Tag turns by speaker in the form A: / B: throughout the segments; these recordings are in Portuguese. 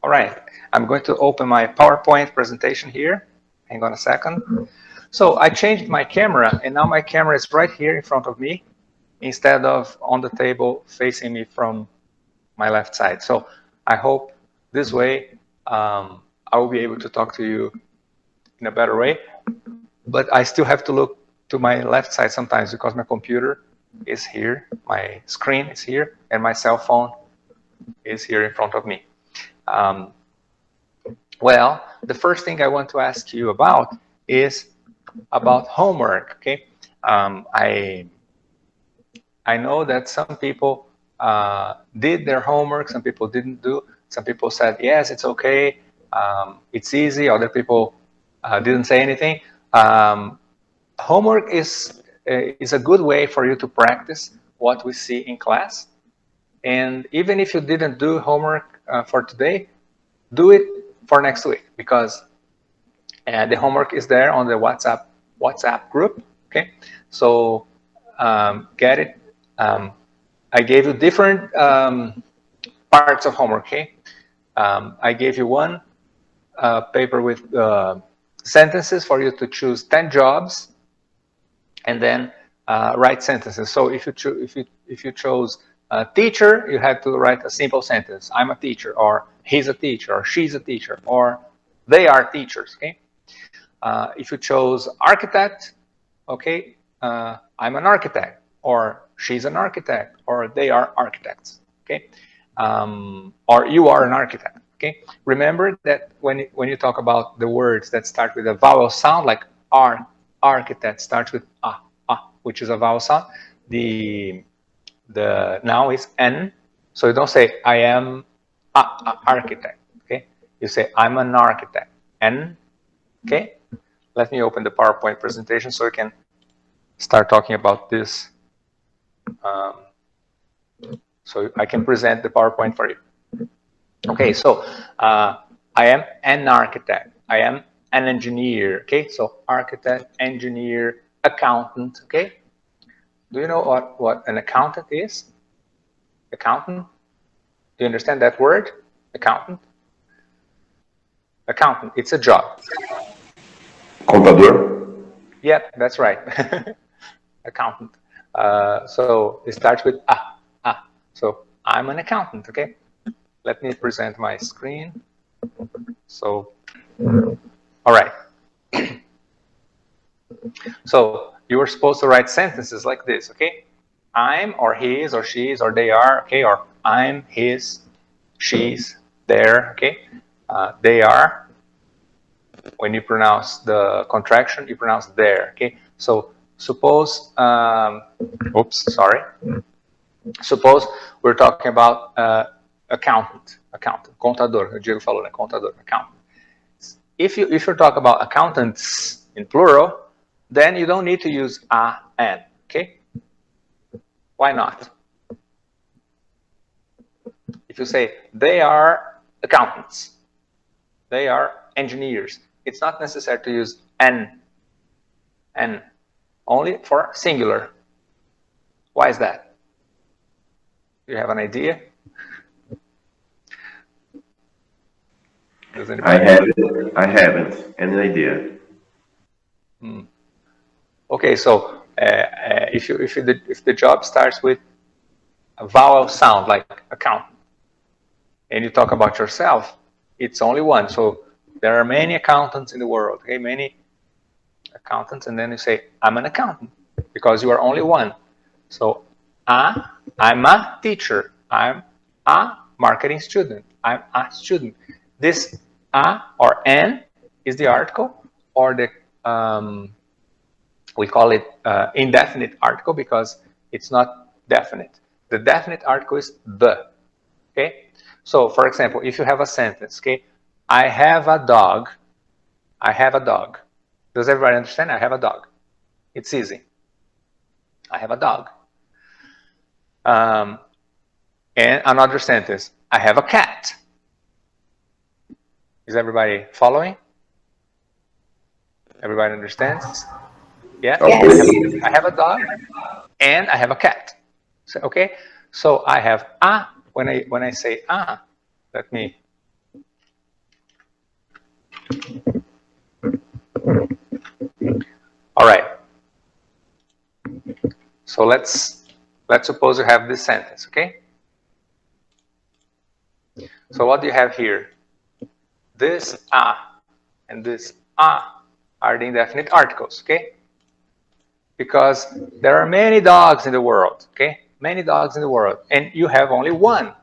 A: All right, I'm going to open my PowerPoint presentation here. Hang on a second. So I changed my camera, and now my camera is right here in front of me instead of on the table facing me from my left side. So I hope this way I will be able to talk to you in a better way. But I still have to look to my left side sometimes because my computer is here, my screen is here, and my cell phone is here in front of me. Well, the first thing I want to ask you about is about homework. Okay, I know that some people did their homework, some people didn't do. Some people said yes, it's okay, it's easy. Other people didn't say anything. Homework is a good way for you to practice what we see in class. And even if you didn't do homework for today, do it for next week, because the homework is there on the WhatsApp group. Okay, so get it. I gave you different parts of homework. Okay, I gave you one paper with sentences for you to choose 10 jobs, and then write sentences. So if you chose teacher, you had to write a simple sentence. I'm a teacher, or he's a teacher, or she's a teacher, or they are teachers. Okay. If you chose architect, okay, I'm an architect, or she's an architect, or they are architects. Okay, or you are an architect. Okay. Remember that when you talk about the words that start with a vowel sound, like architect starts with which is a vowel sound. The noun is n, so you don't say I am a architect. Okay, you say I'm an architect. N. Okay, let me open the PowerPoint presentation so we can start talking about this. So I can present the PowerPoint for you. Okay, so I am an architect. I am an engineer. Okay, so architect, engineer, accountant. Okay, do you know what an accountant is? Accountant? Do you understand that word? Accountant? Accountant, it's a job.
B: Contador?
A: Yep, that's right. Accountant. So it starts with So I'm an accountant, okay? Let me present my screen. So, all right. So you were supposed to write sentences like this, okay? I'm, or his, or she's, or they are, okay? Or I'm, his, she's, their, okay? They are. When you pronounce the contraction, you pronounce their, okay? So suppose, suppose we're talking about accountant, contador. O Diego falou, né? Contador, accountant. If you talk about accountants in plural, then you don't need to use a, and, okay? Why not? If you say they are accountants, they are engineers, it's not necessary to use an, only for singular. Why is that? Do you have an idea? Does anybody?
B: I haven't any idea.
A: Okay, so if the job starts with a vowel sound like accountant, and you talk about yourself, it's only one. So there are many accountants in the world, okay, many accountants, and then you say I'm an accountant because you are only one. So I'm a teacher. I'm a marketing student. I'm a student. This a or an is the article, or the we call it indefinite article because it's not definite. The definite article is the. Okay. So, for example, if you have a sentence, okay, I have a dog. I have a dog. Does everybody understand? I have a dog. It's easy. I have a dog. And another sentence, I have a cat. Is everybody following? Everybody understands? Yeah?
B: Yes.
A: I have a dog and I have a cat. So, okay? So I have a, when I say let me All right. So let's suppose you have this sentence, okay? So what do you have here? This a and this a are the indefinite articles, okay? Because there are many dogs in the world, okay? Many dogs in the world, and you have only one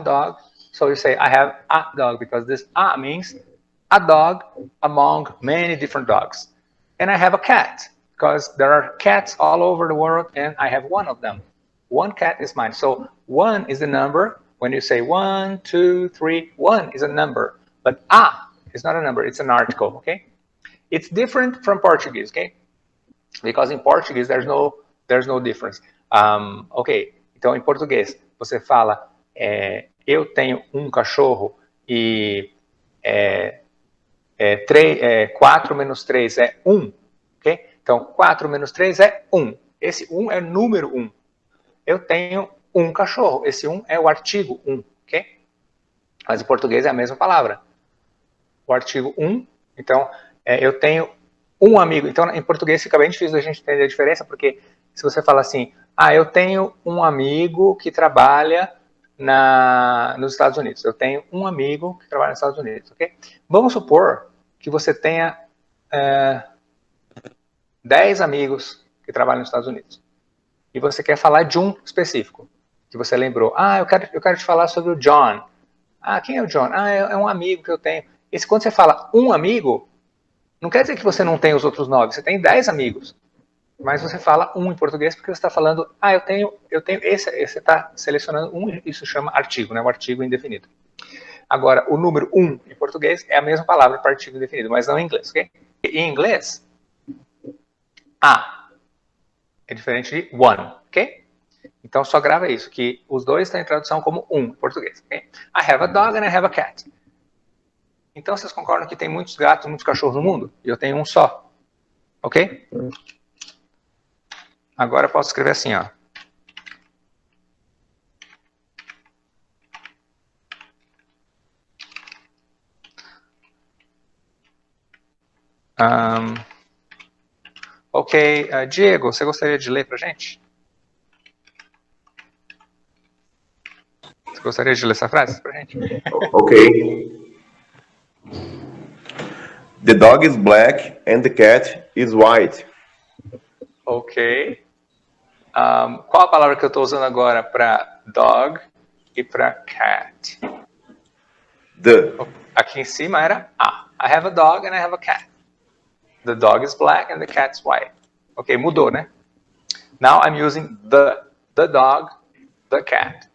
A: dog. So you say, I have a dog, because this a means a dog among many different dogs. And I have a cat, because there are cats all over the world, and I have one of them. One cat is mine. So one is the number. When you say 1, 2, 3, 1 is a number. But a is not a number, it's an article, okay? It's different from Portuguese, okay? Because in Portuguese there's no difference. Ok, então em português você fala eu tenho um cachorro e 4 menos 3 é 1, ok? Então 4 menos 3 é 1. Esse 1 é número 1. Eu tenho um cachorro. Esse 1 é o artigo 1, ok? Mas em português é a mesma palavra. O artigo 1, então eu tenho um amigo. Então, em português fica bem difícil a gente entender a diferença, porque se você fala assim, eu tenho um amigo que trabalha nos Estados Unidos. Eu tenho um amigo que trabalha nos Estados Unidos, ok? Vamos supor que você tenha 10 amigos que trabalham nos Estados Unidos. E você quer falar de um específico, que você lembrou. Eu quero te falar sobre o John. Quem é o John? É um amigo que eu tenho. E quando você fala um amigo, não quer dizer que você não tem os outros 9, você tem 10 amigos. Mas você fala um em português porque você está falando, eu tenho esse, você está selecionando um, isso chama artigo, né? O artigo indefinido. Agora, o número 1 em português é a mesma palavra para artigo indefinido, mas não em inglês, ok? Em inglês, é diferente de one, ok? Então só grava isso, que os dois estão em tradução como um em português, ok? I have a dog and I have a cat. Então vocês concordam que tem muitos gatos, muitos cachorros no mundo? E eu tenho um só. Ok? Agora eu posso escrever assim, ó. Ok, Diego, você gostaria de ler pra gente? Você gostaria de ler essa frase pra gente?
B: Ok. The dog is black and the cat is white.
A: Ok. Qual a palavra que eu estou usando agora para dog e para cat?
B: The.
A: Aqui em cima era I have a dog and I have a cat. The dog is black and the cat's white. Ok, mudou, né? Now I'm using the dog, the cat.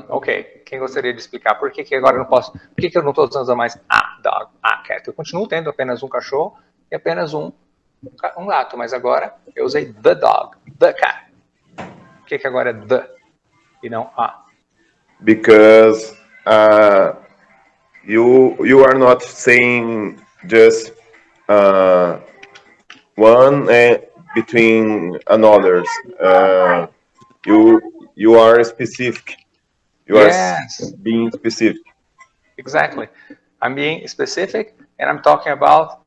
A: Ok, quem gostaria de explicar por que agora eu não posso... Por que eu não estou usando mais a dog, a cat? Eu continuo tendo apenas um cachorro e apenas um gato, mas agora eu usei the dog, the cat. Por que agora é the e não a?
B: Because you are not saying just one between another. You are specific. You are being specific.
A: Exactly. I'm being specific, and I'm talking about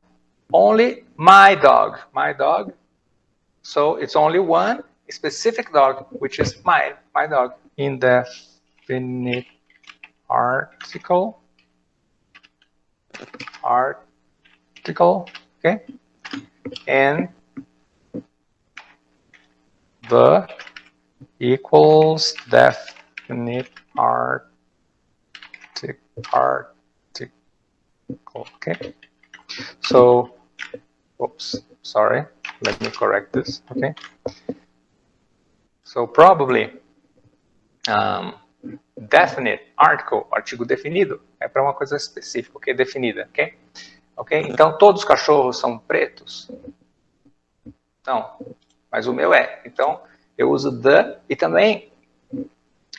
A: only my dog. My dog. So it's only one specific dog, which is my dog. Indefinite article. Okay. And the equals definite article. Okay. So, oops, sorry. Let me correct this. Okay. So probably definite article, artigo definido, é para uma coisa específica, ok? Definida, ok? Ok? Então todos os cachorros são pretos? Não, mas o meu é. Então eu uso the e também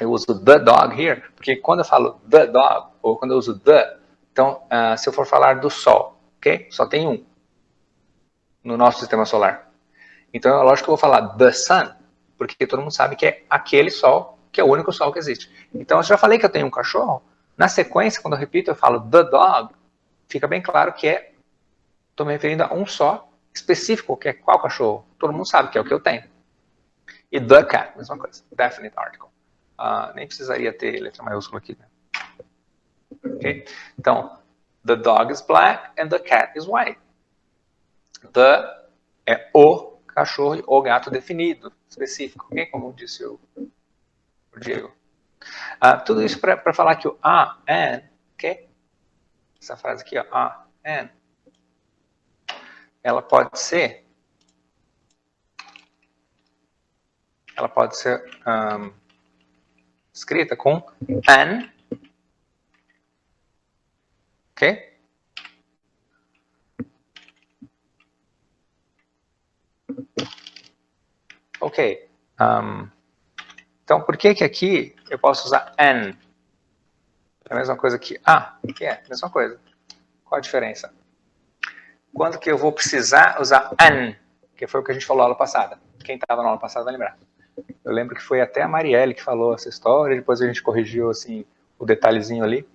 A: eu uso the dog here, porque quando eu falo the dog ou quando eu uso the, então se eu for falar do sol, ok? Só tem um no nosso sistema solar. Então é lógico que eu vou falar the sun, porque todo mundo sabe que é aquele sol, que é o único sol que existe. Então eu já falei que eu tenho um cachorro, na sequência, quando eu repito, eu falo the dog, fica bem claro que é estou me referindo a um só, específico, que é qual cachorro. Todo mundo sabe que é o que eu tenho. E the cat, mesma coisa. Definite article. Nem precisaria ter letra maiúscula aqui, né? Okay? Então, the dog is black and the cat is white. The é o cachorro e o gato definido, específico, ok? Como disse o Rodrigo. Tudo isso para falar que o and, ok? Essa frase aqui, ó, and, ela pode ser escrita com an, ok? Ok. Então, por que aqui eu posso usar an? É a mesma coisa que que é a mesma coisa. Qual a diferença? Quando que eu vou precisar usar an? Que foi o que a gente falou na aula passada. Quem estava na aula passada vai lembrar. Eu lembro que foi até a Marielle que falou essa história, depois a gente corrigiu assim, o detalhezinho ali.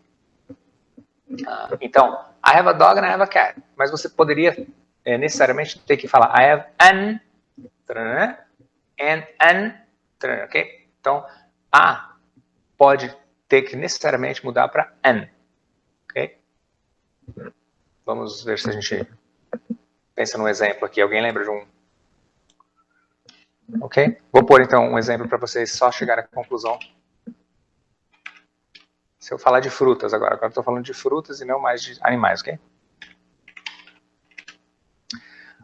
A: Então, I have a dog and I have a cat. Mas você poderia necessariamente ter que falar I have an and an, ok? Então, a pode ter que necessariamente mudar para an, ok? Vamos ver se a gente pensa num exemplo aqui. Alguém lembra de um? Ok? Vou pôr então um exemplo para vocês só chegarem à conclusão. Se eu falar de frutas agora eu estou falando de frutas e não mais de animais, ok?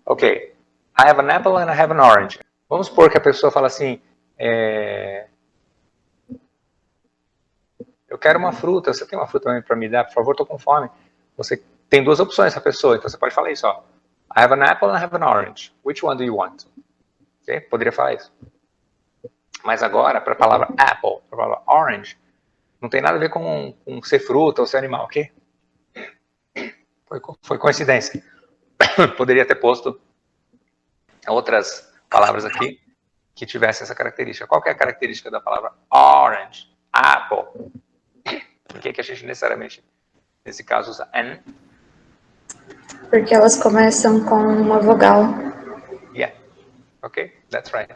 A: Ok. I have an apple and I have an orange. Vamos supor que a pessoa fala assim, eu quero uma fruta, você tem uma fruta para me dar, por favor, estou com fome. Você tem duas opções essa pessoa, então você pode falar isso, ó. I have an apple and I have an orange. Which one do you want? Okay? Poderia falar isso. Mas agora, para a palavra apple, para a palavra orange, não tem nada a ver com ser fruta ou ser animal, ok? Foi coincidência. Poderia ter posto outras palavras aqui que tivessem essa característica. Qual que é a característica da palavra orange? Apple. Por que a gente necessariamente, nesse caso, usa an?
C: Porque elas começam com uma vogal.
A: Yeah. Okay, that's right.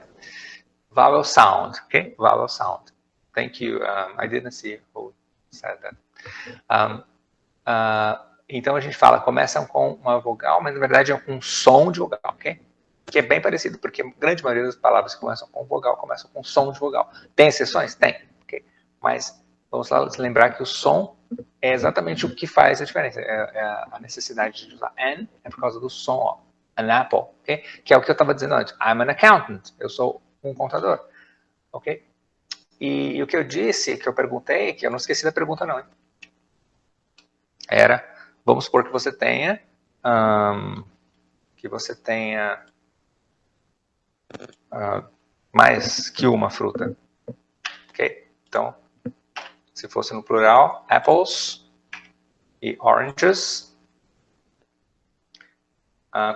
A: Vowel sound. Okay, vowel sound. Thank you. I didn't see who said that. Então a gente fala, começam com uma vogal, mas na verdade é um som de vogal, ok? Que é bem parecido, porque a grande maioria das palavras que começam com vogal começam com som de vogal. Tem exceções? Tem, ok? Mas vamos lá lembrar que o som é exatamente o que faz a diferença. A necessidade de usar an é por causa do som, ó. An apple, ok? Que é o que eu estava dizendo antes. I'm an accountant. Eu sou um contador, ok? E o que eu disse, que eu perguntei, que eu não esqueci da pergunta não, hein? Era, vamos supor que você tenha mais que uma fruta, ok? Então, se fosse no plural, apples e oranges.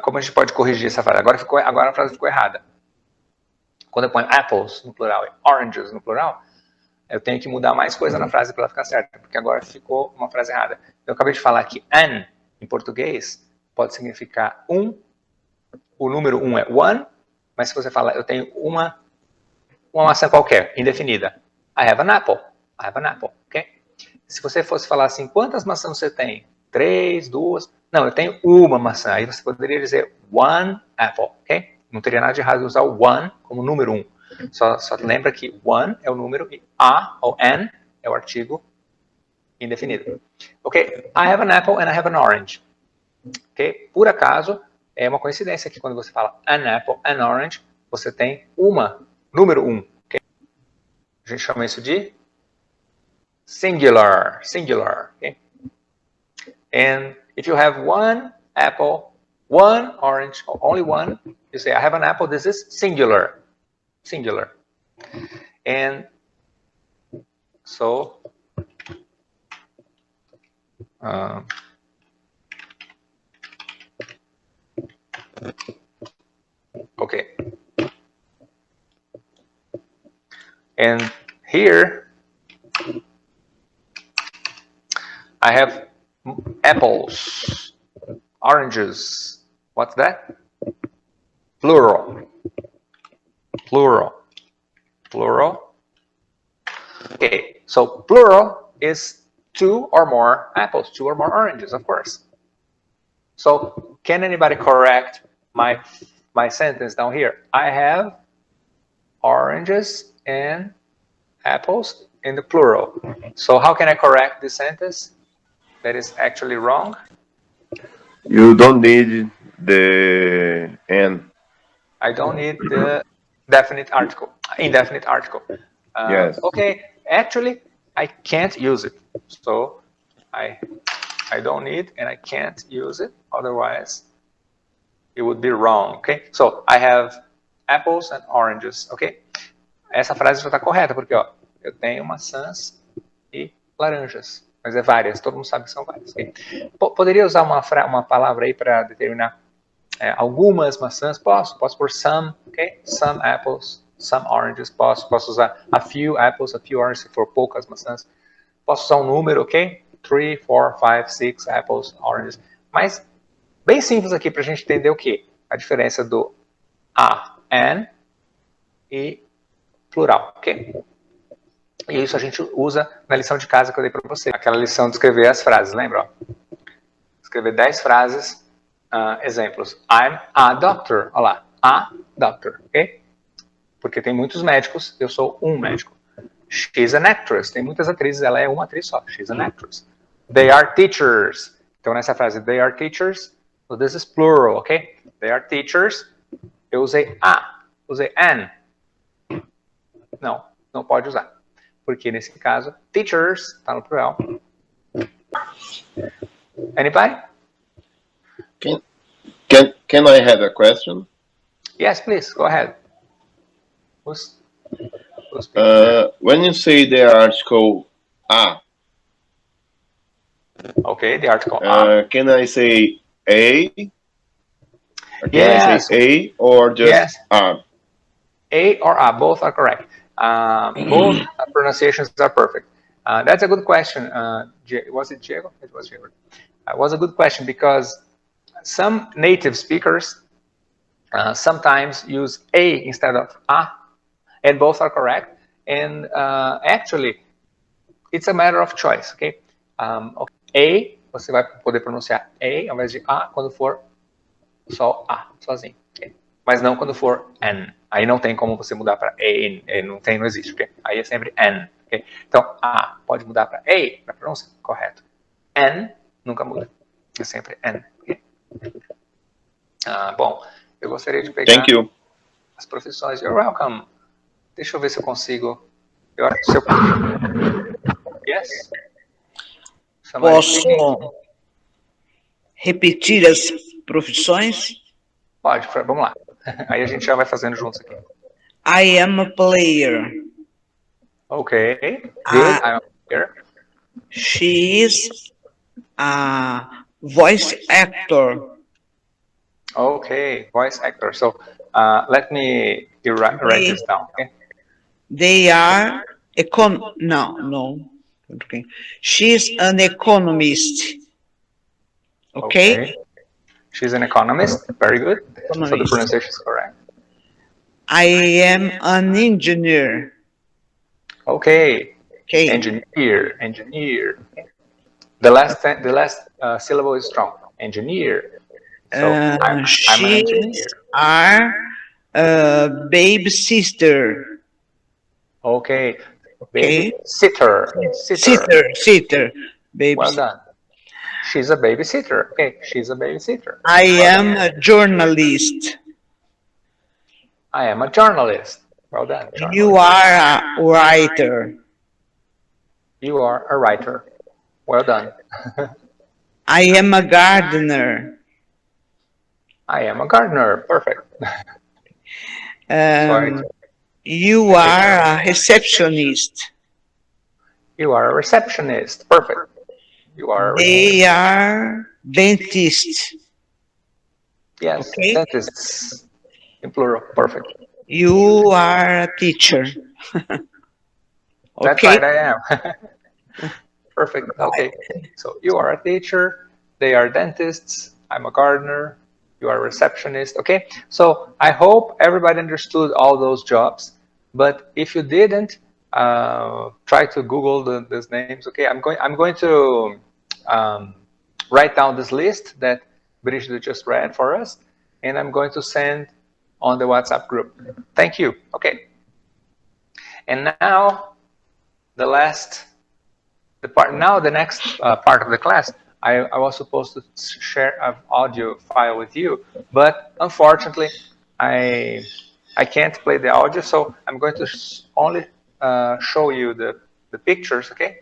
A: Como a gente pode corrigir essa frase? Agora a frase ficou errada. Quando eu ponho apples no plural e oranges no plural, eu tenho que mudar mais coisa na frase para ela ficar certa, porque agora ficou uma frase errada. Eu acabei de falar que an, em português, pode significar um, o número 1 é one, mas se você falar, eu tenho uma maçã qualquer, indefinida. I have an apple. I have an apple, ok? Se você fosse falar assim, quantas maçãs você tem? 3, 2... Não, eu tenho uma maçã. Aí você poderia dizer one apple, ok? Não teria nada de errado usar o one como número 1. Só lembra que one é o número e a, ou an, é o artigo indefinido. Ok? I have an apple and I have an orange. Ok? Por acaso, é uma coincidência que quando você fala an apple, an orange, você tem número 1. Okay? A gente chama isso de singular. Okay? And if you have one apple, one orange, or only one, you say, I have an apple, this is singular. And so, okay. And here, I have apples, oranges, What's that? Plural. Plural. Plural. Okay, so plural is 2 or more apples, 2 or more oranges, of course. So can anybody correct my sentence down here? I have oranges and apples in the plural. So how can I correct this sentence that is actually wrong?
B: You don't need the N.
A: I don't need the indefinite article.
B: Yes.
A: Okay, actually, I can't use it. So I don't need and I can't use it. Otherwise, it would be wrong. Okay, so I have apples and oranges. Okay, essa frase já está correta porque ó, eu tenho maçãs e laranjas, mas é várias. Todo mundo sabe que são várias. Okay? Poderia usar uma palavra aí para determinar algumas maçãs? Posso por some, ok? Some apples, some oranges. Posso usar a few apples, a few oranges, se for poucas maçãs. Posso usar um número, ok? 3, 4, 5, 6 apples, oranges. Mas bem simples aqui para a gente entender o quê? A diferença do an e plural, ok? E isso a gente usa na lição de casa que eu dei para você. Aquela lição de escrever as frases, lembra? Ó? Escrever 10 frases. Exemplos. I'm a doctor. Olha lá. A doctor. Ok? Porque tem muitos médicos. Eu sou um médico. She's an actress. Tem muitas atrizes. Ela é uma atriz só. She's an actress. They are teachers. Então, nessa frase, they are teachers. So this is plural. Ok? They are teachers. Eu usei a. Usei an. Não pode usar. Porque, nesse caso, teachers está no plural. Anybody?
B: Can I have a question?
A: Yes, please. Go ahead.
B: When you say the article a,
A: okay, the article a.
B: Can I say a? Or can
A: yes.
B: I say a or just
A: yes.
B: a?
A: A or a, both are correct. Both pronunciations are perfect. That's a good question. Was it Diego? It was Diego. It was a good question because some native speakers sometimes use a instead of a, and both are correct. And actually, it's a matter of choice, okay? A, você vai poder pronunciar a ao invés de a quando for só a, sozinho. Okay? Mas não quando for an. Aí não tem como você mudar para a, não existe, okay? Aí é sempre an. Okay? Então, a pode mudar para a, na pronúncia, correto. An nunca muda. É sempre an. Okay? Bom, eu gostaria de pegar as profissões. You're welcome. Deixa eu ver se eu consigo. Yes?
D: Posso repetir as profissões?
A: Pode, vamos lá. Aí a gente já vai fazendo juntos aqui.
D: I am a player.
A: Okay, good. I'm a player.
D: She is a voice actor.
A: Okay, voice actor. So let me write this down. Okay.
D: They are no. Okay. She's an economist. Okay.
A: She's an economist. Very good.
D: Economist.
A: So the pronunciation is correct.
D: I am an engineer.
A: Okay. Engineer. The last syllable is strong. Engineer. So I'm an engineer.
D: Our baby sister.
A: Okay. Baby sitter.
D: Baby
A: well done. She's a babysitter. Okay, she's a babysitter.
D: I am a journalist.
A: I am a journalist. Well done. Journalist.
D: You are a writer.
A: You are a writer. Well done.
D: I am a gardener.
A: I am a gardener. Perfect.
D: You are a receptionist.
A: You are a receptionist. Perfect. You are.
D: They are dentists.
A: Yes, dentists in plural. Perfect.
D: You are a teacher.
A: That's right, I am. Perfect. Okay. So you are a teacher. They are dentists. I'm a gardener. You are a receptionist. Okay. So I hope everybody understood all those jobs. But if you didn't, try to Google these names. Okay. I'm going to write down this list that Brigitte just read for us, and I'm going to send on the WhatsApp group. Thank you. Okay. And now the next part of the class, I was supposed to share an audio file with you, but unfortunately, I can't play the audio, so I'm going to only show you the pictures, okay?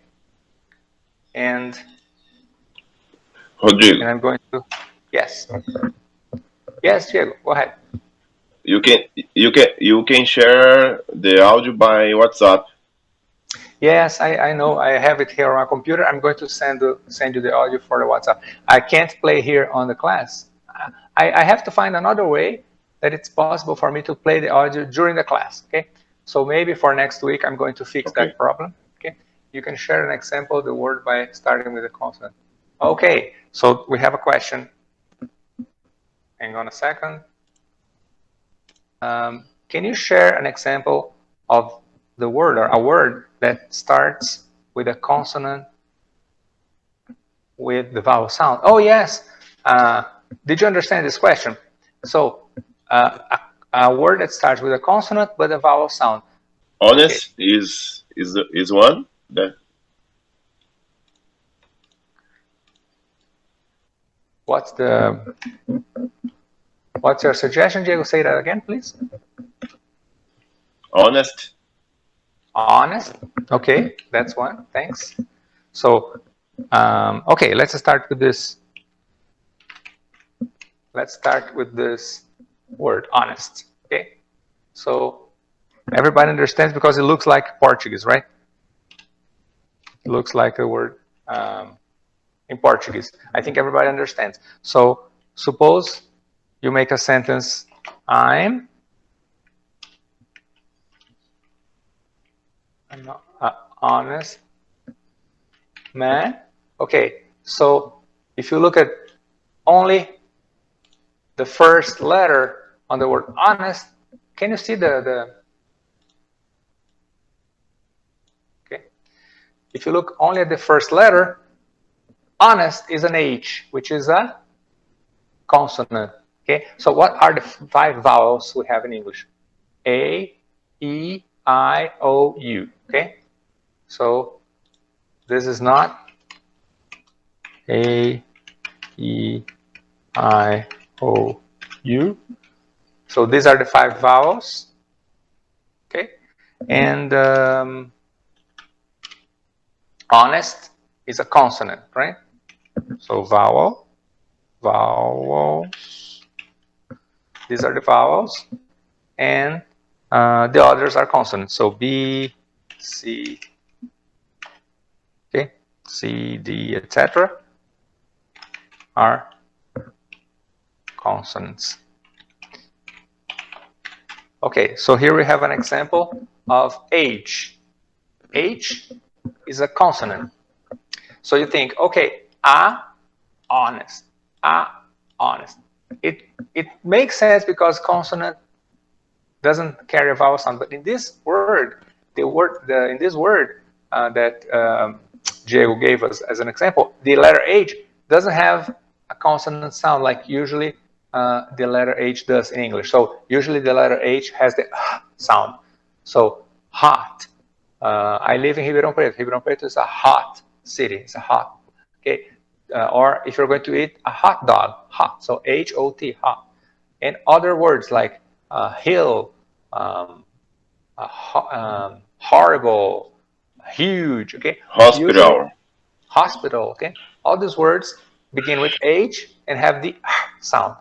A: And
B: Rodrigo,
A: I'm going to, yes, Diego, go ahead.
B: you can share the audio by WhatsApp.
A: Yes, I know. I have it here on my computer. I'm going to send you the audio for the WhatsApp. I can't play here on the class. I have to find another way that it's possible for me to play the audio during the class. Okay, so maybe for next week I'm going to fix that problem. Okay, you can share an example of the word by starting with a consonant. Okay, so we have a question. Hang on a second. Can you share an example of the word or a word that starts with a consonant with the vowel sound? Oh, yes. Did you understand this question? So, a word that starts with a consonant but a vowel sound.
B: Honest is one that.
A: What's your suggestion, Diego? Say that again, please.
B: Honest.
A: Honest. Okay, that's one. Thanks. So, okay, let's start with this. Let's start with this word, honest. Okay, so everybody understands because it looks like Portuguese, right? It looks like a word in Portuguese. I think everybody understands. So suppose you make a sentence, I'm an honest man. Okay, so if you look at only the first letter on the word honest, can you see the okay? If you look only at the first letter, honest is an H, which is a consonant. Okay, so what are the 5 vowels we have in English? A, E, I, O, U. Okay, so this is not A, E, I, O, U. So these are the 5 vowels. Okay, and honest is a consonant, right? So vowel, vowels. These are the vowels, and the others are consonants. So B, C, okay, C, D, etc. are consonants. Okay, so here we have an example of H. H is a consonant. So you think, okay, honest, honest. It makes sense because consonant doesn't carry a vowel sound. But in this word, in this word that Diego gave us as an example, the letter H doesn't have a consonant sound like usually the letter H does in English. So usually the letter H has the sound. So hot. I live in Ribeirão Preto. Ribeirão Preto is a hot city. It's a hot. Okay. Or if you're going to eat a hot dog, hot. So H-O-T, hot. And other words like hill, horrible, huge. Okay.
B: Hospital.
A: Usually, hospital. Okay. All these words begin with H and have the sound.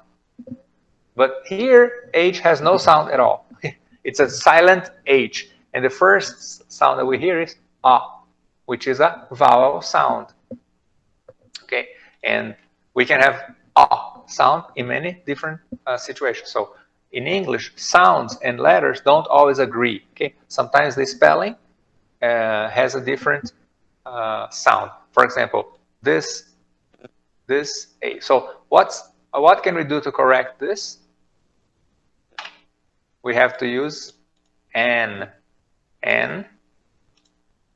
A: But here, H has no sound at all. It's a silent H. And the first sound that we hear is which is a vowel sound. Okay, and we can have sound in many different situations. So in English, sounds and letters don't always agree. Okay, sometimes the spelling has a different sound. For example, this A. So what's what can we do to correct this? We have to use N,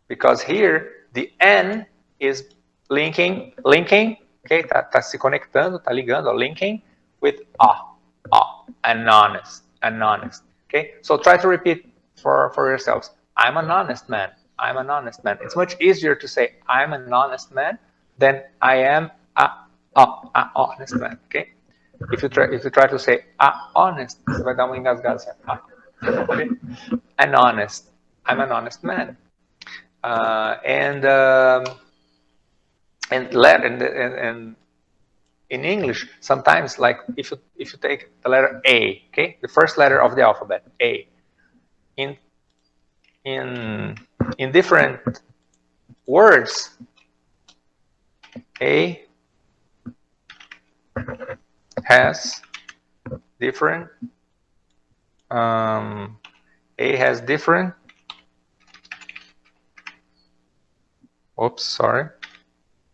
A: because here the N is linking, okay? Tá se conectando, tá ligando, linking with an honest, okay? So try to repeat for yourselves. I'm an honest man. I'm an honest man. It's much easier to say I'm an honest man than I am a honest man, okay? If you try to say honest, você vai dar uma engasgada assim, okay? I'm an honest man. And in English, sometimes, like if you take the letter A, okay, the first letter of the alphabet, A, in different words, A has different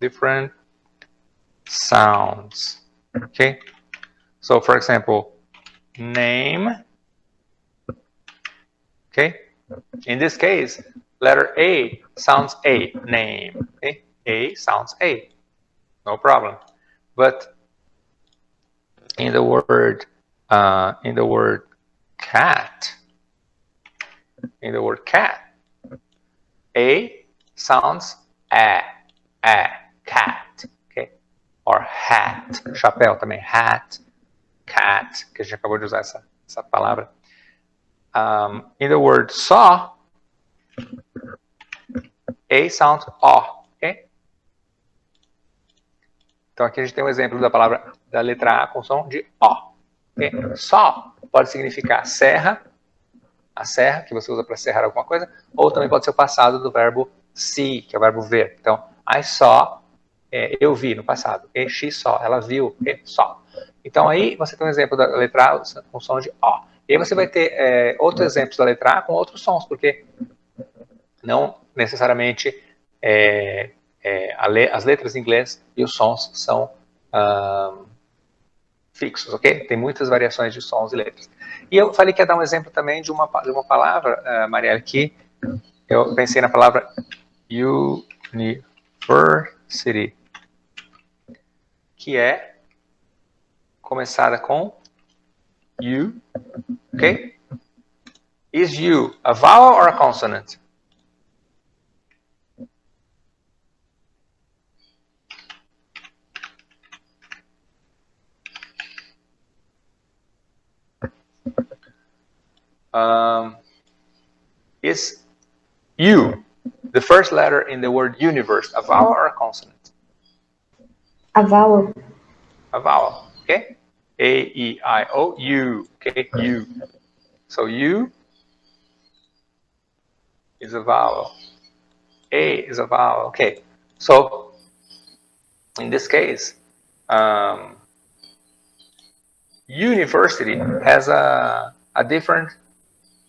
A: different sounds, okay? So for example, name, okay? In this case, letter A sounds A, name, okay? A sounds A, no problem. But in the word cat, A sounds cat, okay? Or hat, chapéu também, hat, cat, que a gente acabou de usar essa palavra. In the word saw, A sounds O, ok? Então aqui a gente tem um exemplo da letra A com som de O. Okay? Saw pode significar serra, a serra que você usa para serrar alguma coisa, ou também pode ser o passado do verbo see, que é o verbo ver. Então, I saw, eu vi no passado. Okay? She saw, ela viu, okay? Saw. Então aí você tem um exemplo da letra A com som de O. E aí você vai ter outros exemplos da letra A com outros sons, porque não necessariamente as letras em inglês e os sons são fixos, ok? Tem muitas variações de sons e letras. E eu falei que ia dar um exemplo também de uma palavra, Marielle, que eu pensei na palavra university, que é começada com U, ok? Is U a vowel or a consonant? Is U, the first letter in the word universe, a vowel or a consonant?
C: A vowel.
A: A vowel, okay? A-E-I-O, U, okay? U. So U is a vowel. A is a vowel, okay? So in this case, university has a different,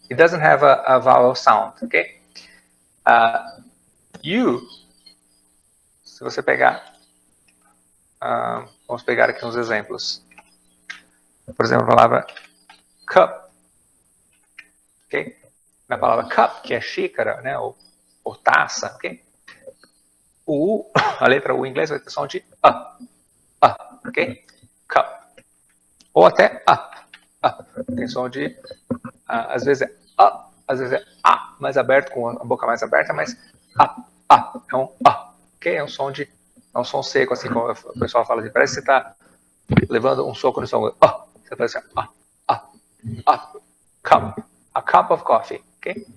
A: it doesn't have a vowel sound, ok? U, se você pegar, vamos pegar aqui uns exemplos. Por exemplo, a palavra cup, ok? Na palavra cup, que é xícara, né, ou taça, ok? O U, a letra U em inglês vai ter som de ok? Cup. Ou até tem som de, às vezes é às vezes é mais aberto, com a boca mais aberta, mas é um ok? É um som seco, assim, como o pessoal fala assim, parece que você está levando um soco no estômago, você faz assim, cup, a cup of coffee, ok?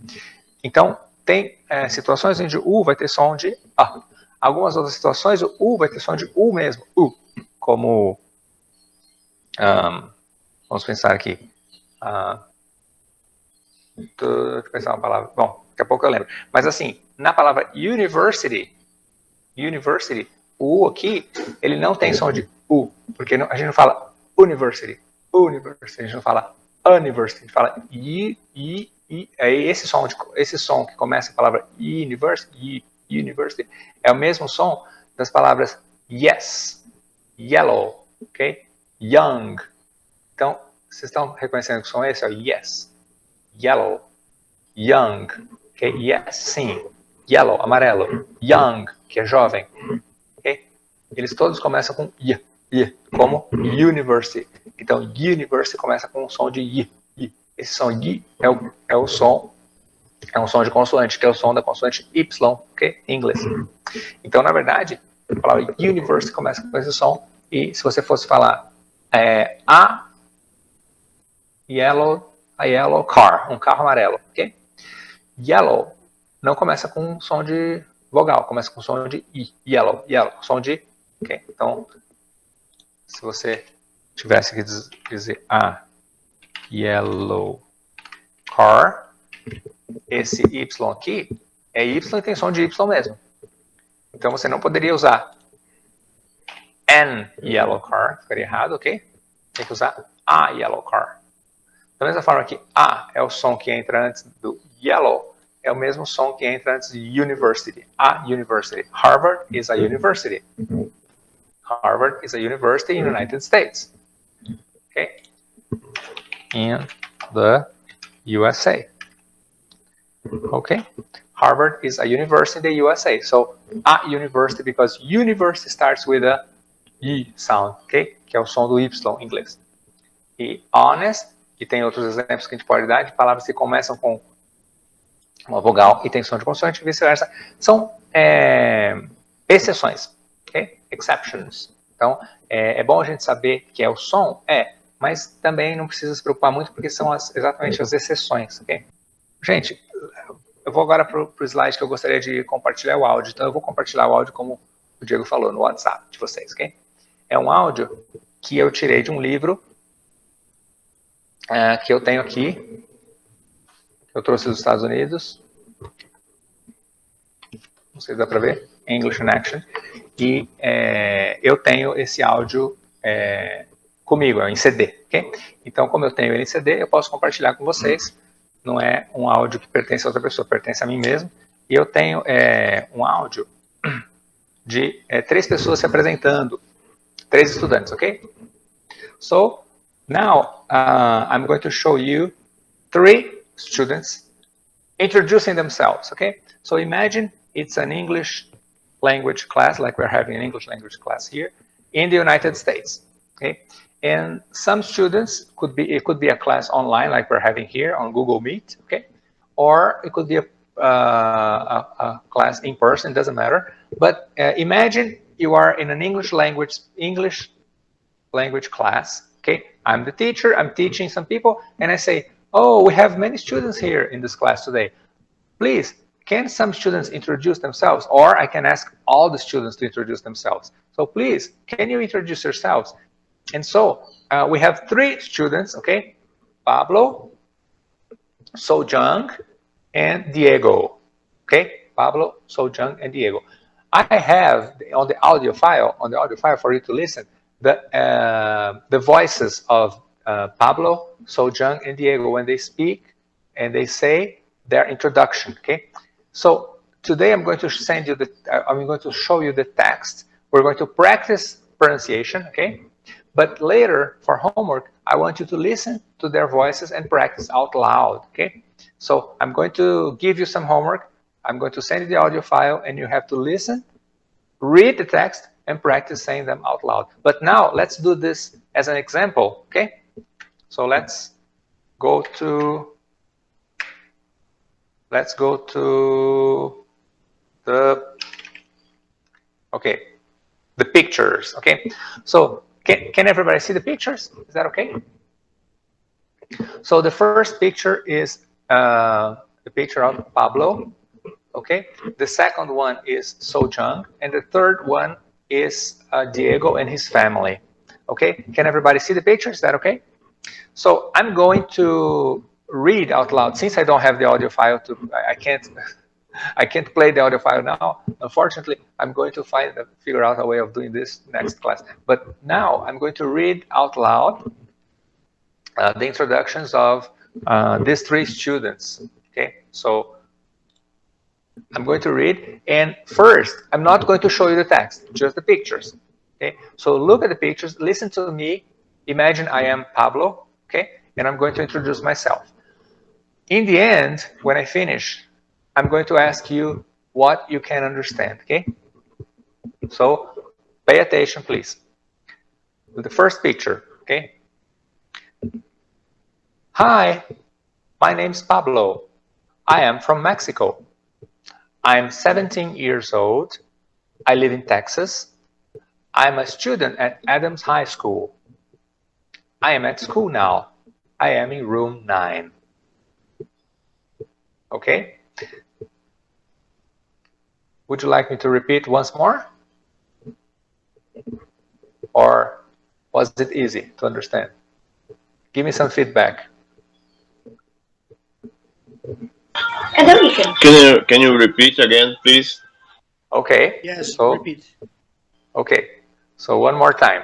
A: Então, tem situações onde o U vai ter som de algumas outras situações o U vai ter som de U mesmo, como, vamos pensar aqui, deixa eu pensar uma palavra, bom, daqui a pouco eu lembro, mas assim, na palavra university, o U aqui, ele não tem som de U, porque a gente não fala university, a gente não fala university, a gente fala esse som que começa a palavra university, é o mesmo som das palavras yes, yellow, ok? young. Então, vocês estão reconhecendo que o som é esse? Ó, yes. Yellow. Young. Okay? Yes, sim. Yellow, amarelo. Young, que é jovem. Okay? Eles todos começam com y, como university. Então, university começa com o som de y. Esse som y é um som de consoante, que é o som da consoante y, ok? Em inglês. Então, na verdade, a palavra university começa com esse som, e se você fosse falar a yellow car, um carro amarelo, ok? Yellow não começa com um som de vogal, começa com um som de i, yellow, som de, ok? Então, se você tivesse que dizer a yellow car, esse y aqui é y e tem som de y mesmo. Então você não poderia usar an yellow car, ficaria errado, ok? Tem que usar a yellow car. Da mesma forma que a é o som que entra antes do yellow, é o mesmo som que entra antes de university. A university. Harvard is a university. Harvard is a university in the United States. Okay? In the USA. Okay? Harvard is a university in the USA. So, a university, because university starts with a Y sound, okay? Que é o som do Y em inglês. E honest, e tem outros exemplos que a gente pode dar de palavras que começam com uma vogal e tem som de consoante e vice-versa. São exceções, ok? Exceptions. Então, é bom a gente saber que é o som, mas também não precisa se preocupar muito porque são exatamente as exceções, ok? Gente, eu vou agora para o slide que eu gostaria de compartilhar o áudio. Então, eu vou compartilhar o áudio como o Diego falou, no WhatsApp de vocês, ok? É um áudio que eu tirei de um livro que eu tenho aqui, que eu trouxe dos Estados Unidos. Não sei se dá para ver. English in Action. E eu tenho esse áudio comigo, em CD, ok? Então, como eu tenho ele em CD, eu posso compartilhar com vocês. Não é um áudio que pertence a outra pessoa, pertence a mim mesmo. E eu tenho um áudio de 3 pessoas se apresentando, 3 estudantes, ok? So, now I'm going to show you 3 students introducing themselves, okay? So imagine it's an English language class, like we're having an English language class here in the United States, okay? And some students it could be a class online, like we're having here on Google Meet, okay? Or it could be a class in person, doesn't matter. But imagine you are in an English language class, okay? I'm the teacher, I'm teaching some people, and I say, oh, we have many students here in this class today. Please, can some students introduce themselves? Or I can ask all the students to introduce themselves. So please, can you introduce yourselves? And so we have 3 students, okay? Pablo, Sojung, and Diego, okay? Pablo, Sojung, and Diego. I have on the audio file for you to listen, the voices of Pablo, Sojung, and Diego when they speak and they say their introduction, okay? So today I'm going to I'm going to show you the text. We're going to practice pronunciation, okay? But later, for homework, I want you to listen to their voices and practice out loud, okay? So I'm going to give you some homework. I'm going to send you the audio file, and you have to listen, read the text, and practice saying them out loud. But now, let's do this as an example, okay? So let's go to the pictures, okay? So can everybody see the pictures? Is that okay? So the first picture is the picture of Pablo, okay? The second one is Sojung, and the third one is Diego and his family, okay? Can everybody see the picture? Is that okay? So I'm going to read out loud. Since I don't have the audio file, I can't play the audio file now. Unfortunately, I'm going to figure out a way of doing this next class. But now I'm going to read out loud the introductions of these 3 students. Okay, so I'm going to read, and first, I'm not going to show you the text, just the pictures. Okay, so look at the pictures, listen to me, imagine I am Pablo, okay? And I'm going to introduce myself. In the end, when I finish, I'm going to ask you what you can understand, okay? So pay attention, please. The first picture, okay? Hi, my name's Pablo. I am from Mexico. I'm 17 years old. I live in Texas. I'm a student at Adams High School. I am at school now. I am in room 9. Okay? Would you like me to repeat once more? Or was it easy to understand? Give me some feedback.
B: Can you repeat again, please?
A: Okay.
E: Yes,
A: so,
E: repeat.
A: Okay. So one more time.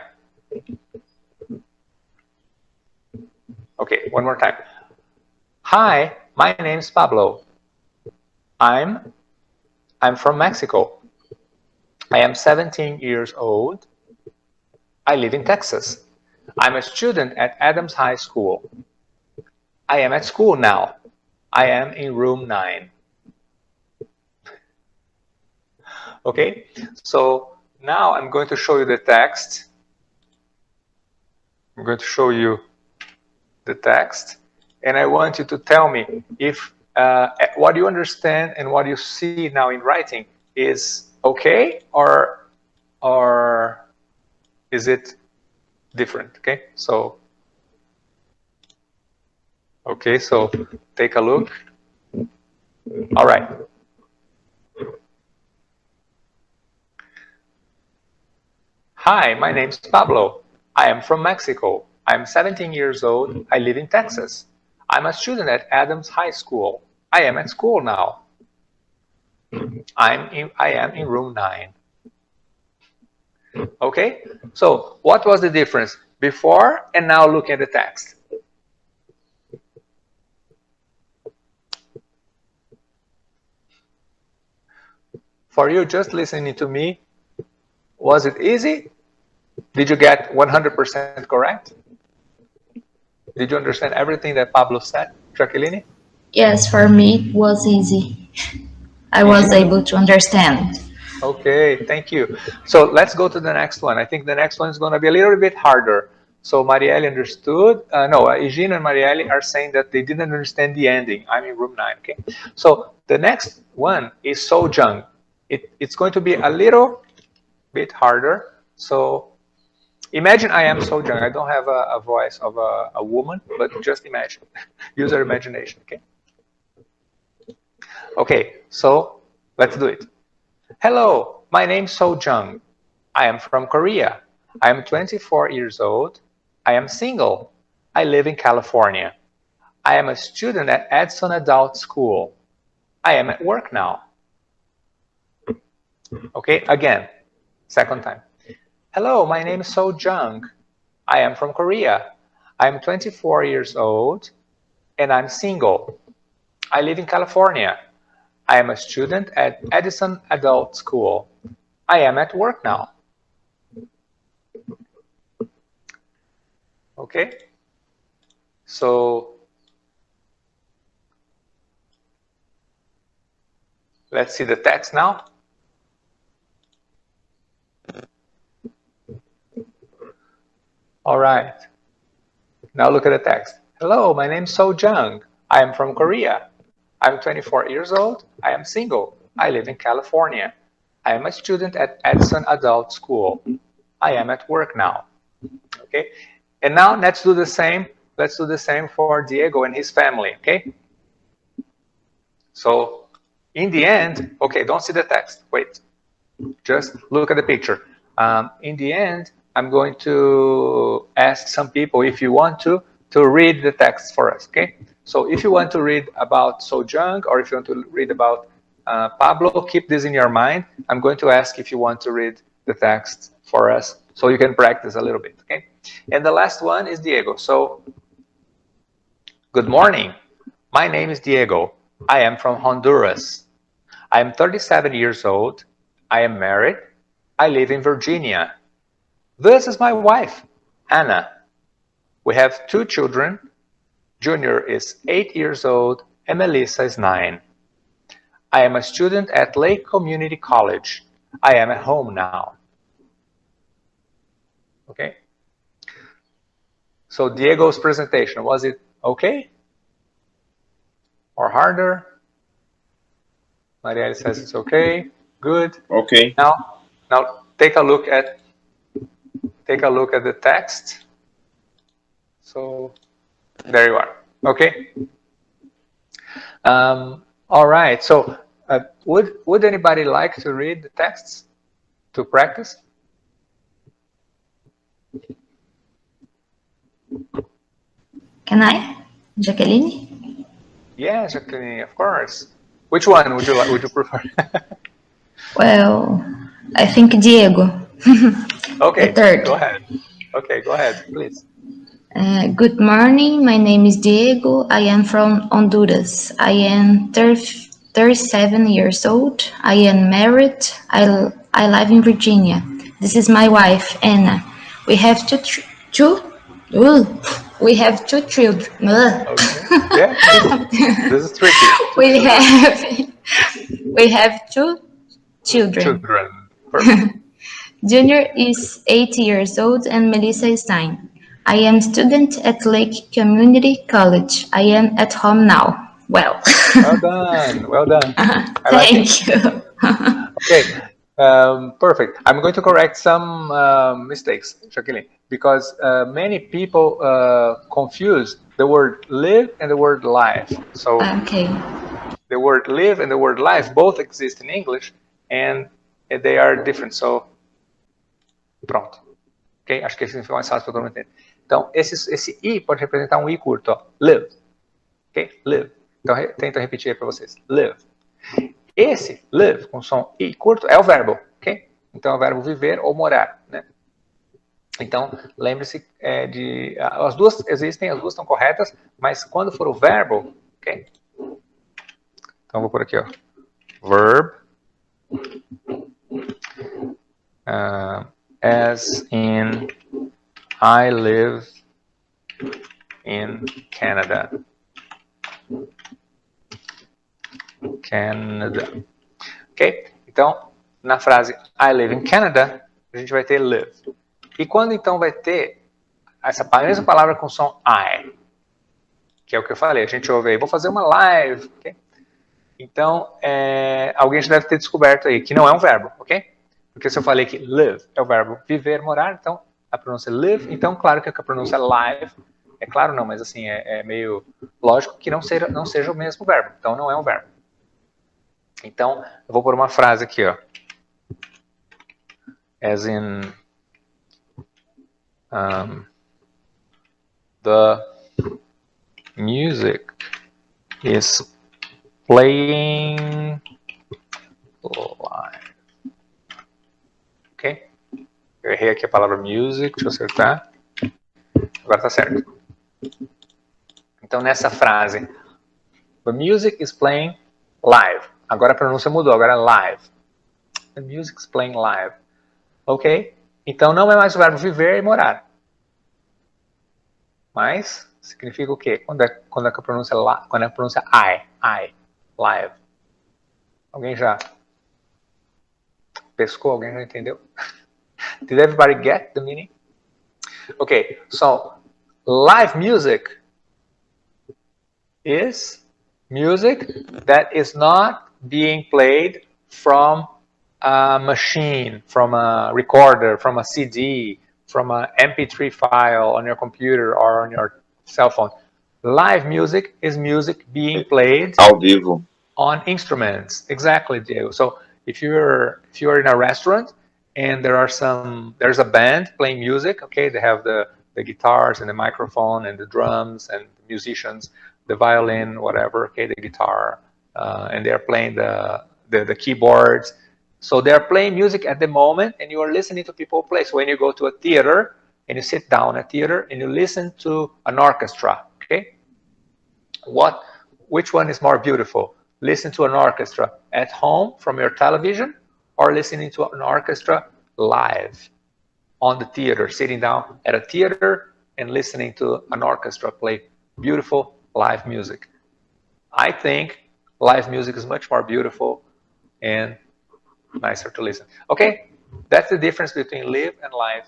A: Okay, one more time. Hi, my name's Pablo. I'm from Mexico. I am 17 years old. I live in Texas. I'm a student at Adams High School. I am at school now. I am in room 9. Okay, so now I'm going to show you the text. I'm going to show you the text, and I want you to tell me if what you understand and what you see now in writing is okay or is it different? Okay, so take a look. All right. Hi, my name's Pablo. I am from Mexico. I'm 17 years old. I live in Texas. I'm a student at Adams High School. I am at school now. I am in room 9. Okay, so what was the difference before and now look at the text? For you just listening to me, was it easy? Did you get 100% correct? Did you understand everything that Pablo said, Jacqueline?
C: Yes, for me it was easy. I was able to understand.
A: Okay, thank you. So let's go to the next one. I think the next one is going to be a little bit harder. So Marielle understood. Eugene and Marielle are saying that they didn't understand the ending. I'm in room 9, okay? So the next one is Sojung. It's going to be a little bit harder. So imagine I am Sojung. I don't have a voice of a woman, but just imagine. Use your imagination, okay? Okay, so let's do it. Hello, my name's Sojung. I am from Korea. I am 24 years old. I am single. I live in California. I am a student at Edson Adult School. I am at work now. Okay, again, second time. Hello, my name is Sojung. I am from Korea. I am 24 years old and I'm single. I live in California. I am a student at Edison Adult School. I am at work now. Okay, so let's see the text now. All right, now look at the text. Hello, my name is Sojung. I am from Korea. I'm 24 years old. I am single. I live in California. I am a student at Edison Adult School. I am at work now. Okay, and now let's do the same. Let's do the same for Diego and his family. Okay. So in the end, okay, don't see the text. Wait, just look at the picture. In the end, I'm going to ask some people if you want to read the text for us. Okay. So if you want to read about Sojung or if you want to read about Pablo, keep this in your mind. I'm going to ask if you want to read the text for us so you can practice a little bit, okay? And the last one is Diego. So, good morning. My name is Diego. I am from Honduras. I am 37 years old. I am married. I live in Virginia. This is my wife, Anna. We have 2 children. Junior is 8 years old and Melissa is 9. I am a student at Lake Community College. I am at home now. Okay? So Diego's presentation, was it okay? Or harder? Marielle says it's okay. Good.
B: Okay.
A: Now take a look at the text. So there you are. Okay. All right. So would anybody like to read the texts to practice?
C: Can I, Jacqueline?
A: Yeah, Jacqueline, of course. Which one would you prefer?
C: Well, I think Diego.
A: Okay,
C: The third.
A: go ahead. Okay, go ahead, please.
C: Good morning. My name is Diego. I am from Honduras. I am 37 years old. I am married. I live in Virginia. This is my wife, Anna. We have two children.
A: Okay. Yeah, this is tricky.
C: We have 2 children.
A: Perfect.
C: Junior is 8 years old and Melissa is 9. I am student at Lake Community College. I am at home now. Well.
A: Well done. Well done.
C: Thank you.
A: Okay. Perfect. I'm going to correct some mistakes, Jacqueline, because many people confuse the word live and the word live. So
C: Okay.
A: the word live and the word live both exist in English and they are different. So, pronto. Ok? Acho que esse fica mais fácil para todo mundo entender. Então, esse I pode representar um I curto, ó. Live. Ok? Live. Então, tento repetir aí para vocês. Live. Esse live, com som I curto, é o verbo. Ok? Então, é o verbo viver ou morar, né? Então, lembre-se as duas existem, as duas estão corretas, mas quando for o verbo, ok? Então, vou por aqui, ó. Verb. As in, I live in Canada. Canada. Ok? Então, na frase I live in Canada, a gente vai ter live. E quando então vai ter essa mesma palavra com som I, que é o que eu falei, a gente ouve aí, vou fazer uma live, ok? Então, alguém já deve ter descoberto aí que não é um verbo, ok? Porque se eu falei que live é o verbo viver, morar, então a pronúncia é live, então claro que a pronúncia é live, é claro não, mas assim, é meio lógico que não seja o mesmo verbo, então não é um verbo. Então, eu vou pôr uma frase aqui, ó. As in, the music is playing live. Ok? Eu errei aqui a palavra music, deixa eu acertar. Agora tá certo. Então, nessa frase, the music is playing live. Agora a pronúncia mudou, agora é live. The music is playing live. Ok? Então, não é mais o verbo viver e morar. Mas, significa o quê? Quando é a pronúncia I, live. Alguém já pescou? Alguém já entendeu? Did everybody get the meaning? Okay, so live music is music that is not being played from a machine, from a recorder, from a CD, from an MP3 file on your computer or on your cell phone. Live music is music being played
B: ao vivo
A: on instruments. Exactly, Diego. So if you're in a restaurant and there's a band playing music, okay, they have the guitars and the microphone and the drums and the musicians, the violin, whatever, okay, the guitar, and they're playing the keyboards. So they're playing music at the moment and you are listening to people play. So when you go to a theater and you sit down at a theater and you listen to an orchestra, okay, which one is more beautiful? Listen to an orchestra at home from your television or listening to an orchestra live on the theater, sitting down at a theater and listening to an orchestra play beautiful live music. I think live music is much more beautiful and nicer to listen. Okay, that's the difference between live and live.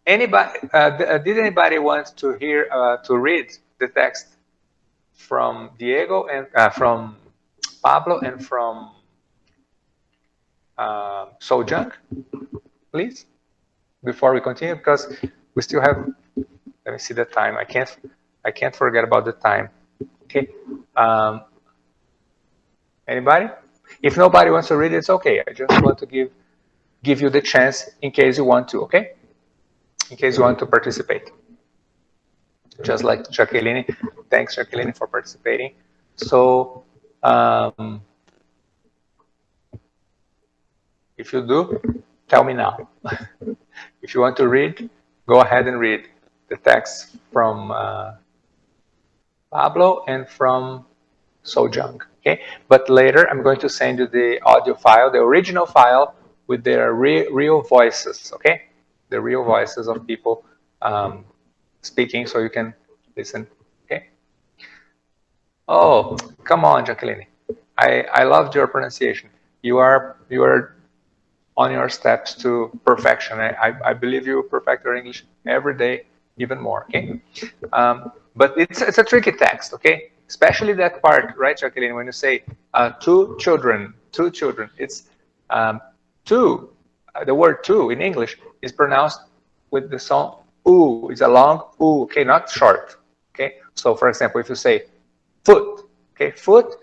A: Did anybody want to hear to read the text from Diego and from Pablo and from Sojang, please, before we continue, because we still have. Let me see the time. I can't forget about the time. Okay. Anybody? If nobody wants to read it, it's okay. I just want to give you the chance in case you want to. Okay. In case you want to participate. Just like Jacqueline. Thanks, Jacqueline, for participating. So, if you do, tell me now. If you want to read, go ahead and read the text from Pablo and from Sojang. Okay, but later I'm going to send you the audio file, the original file with their real voices. Okay, the real voices of people speaking, so you can listen. Okay. Oh, come on, Jacqueline. I loved your pronunciation. You are on your steps to perfection. I believe you perfect your English every day, even more. Okay. But it's a tricky text. Okay. Especially that part, right, Jacqueline? When you say two children, it's two. The word two in English is pronounced with the sound oo. It's a long oo. Okay, not short. Okay. So, for example, if you say foot, okay, foot.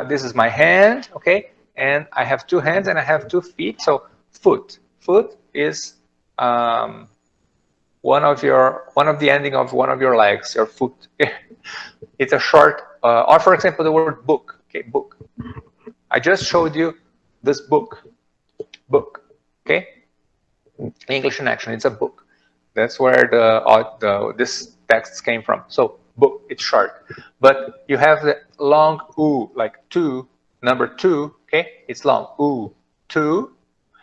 A: This is my hand. Okay, and I have two hands and I have 2 feet. So, foot. Foot is one of the ending of one of your legs, your foot. It's a short, or for example, the word book. Okay, book. I just showed you this book. Book. Okay. English in action. It's a book. That's where this text came from. So book. It's short, but you have the long oo, like two, number 2. Okay, it's long oo, 2,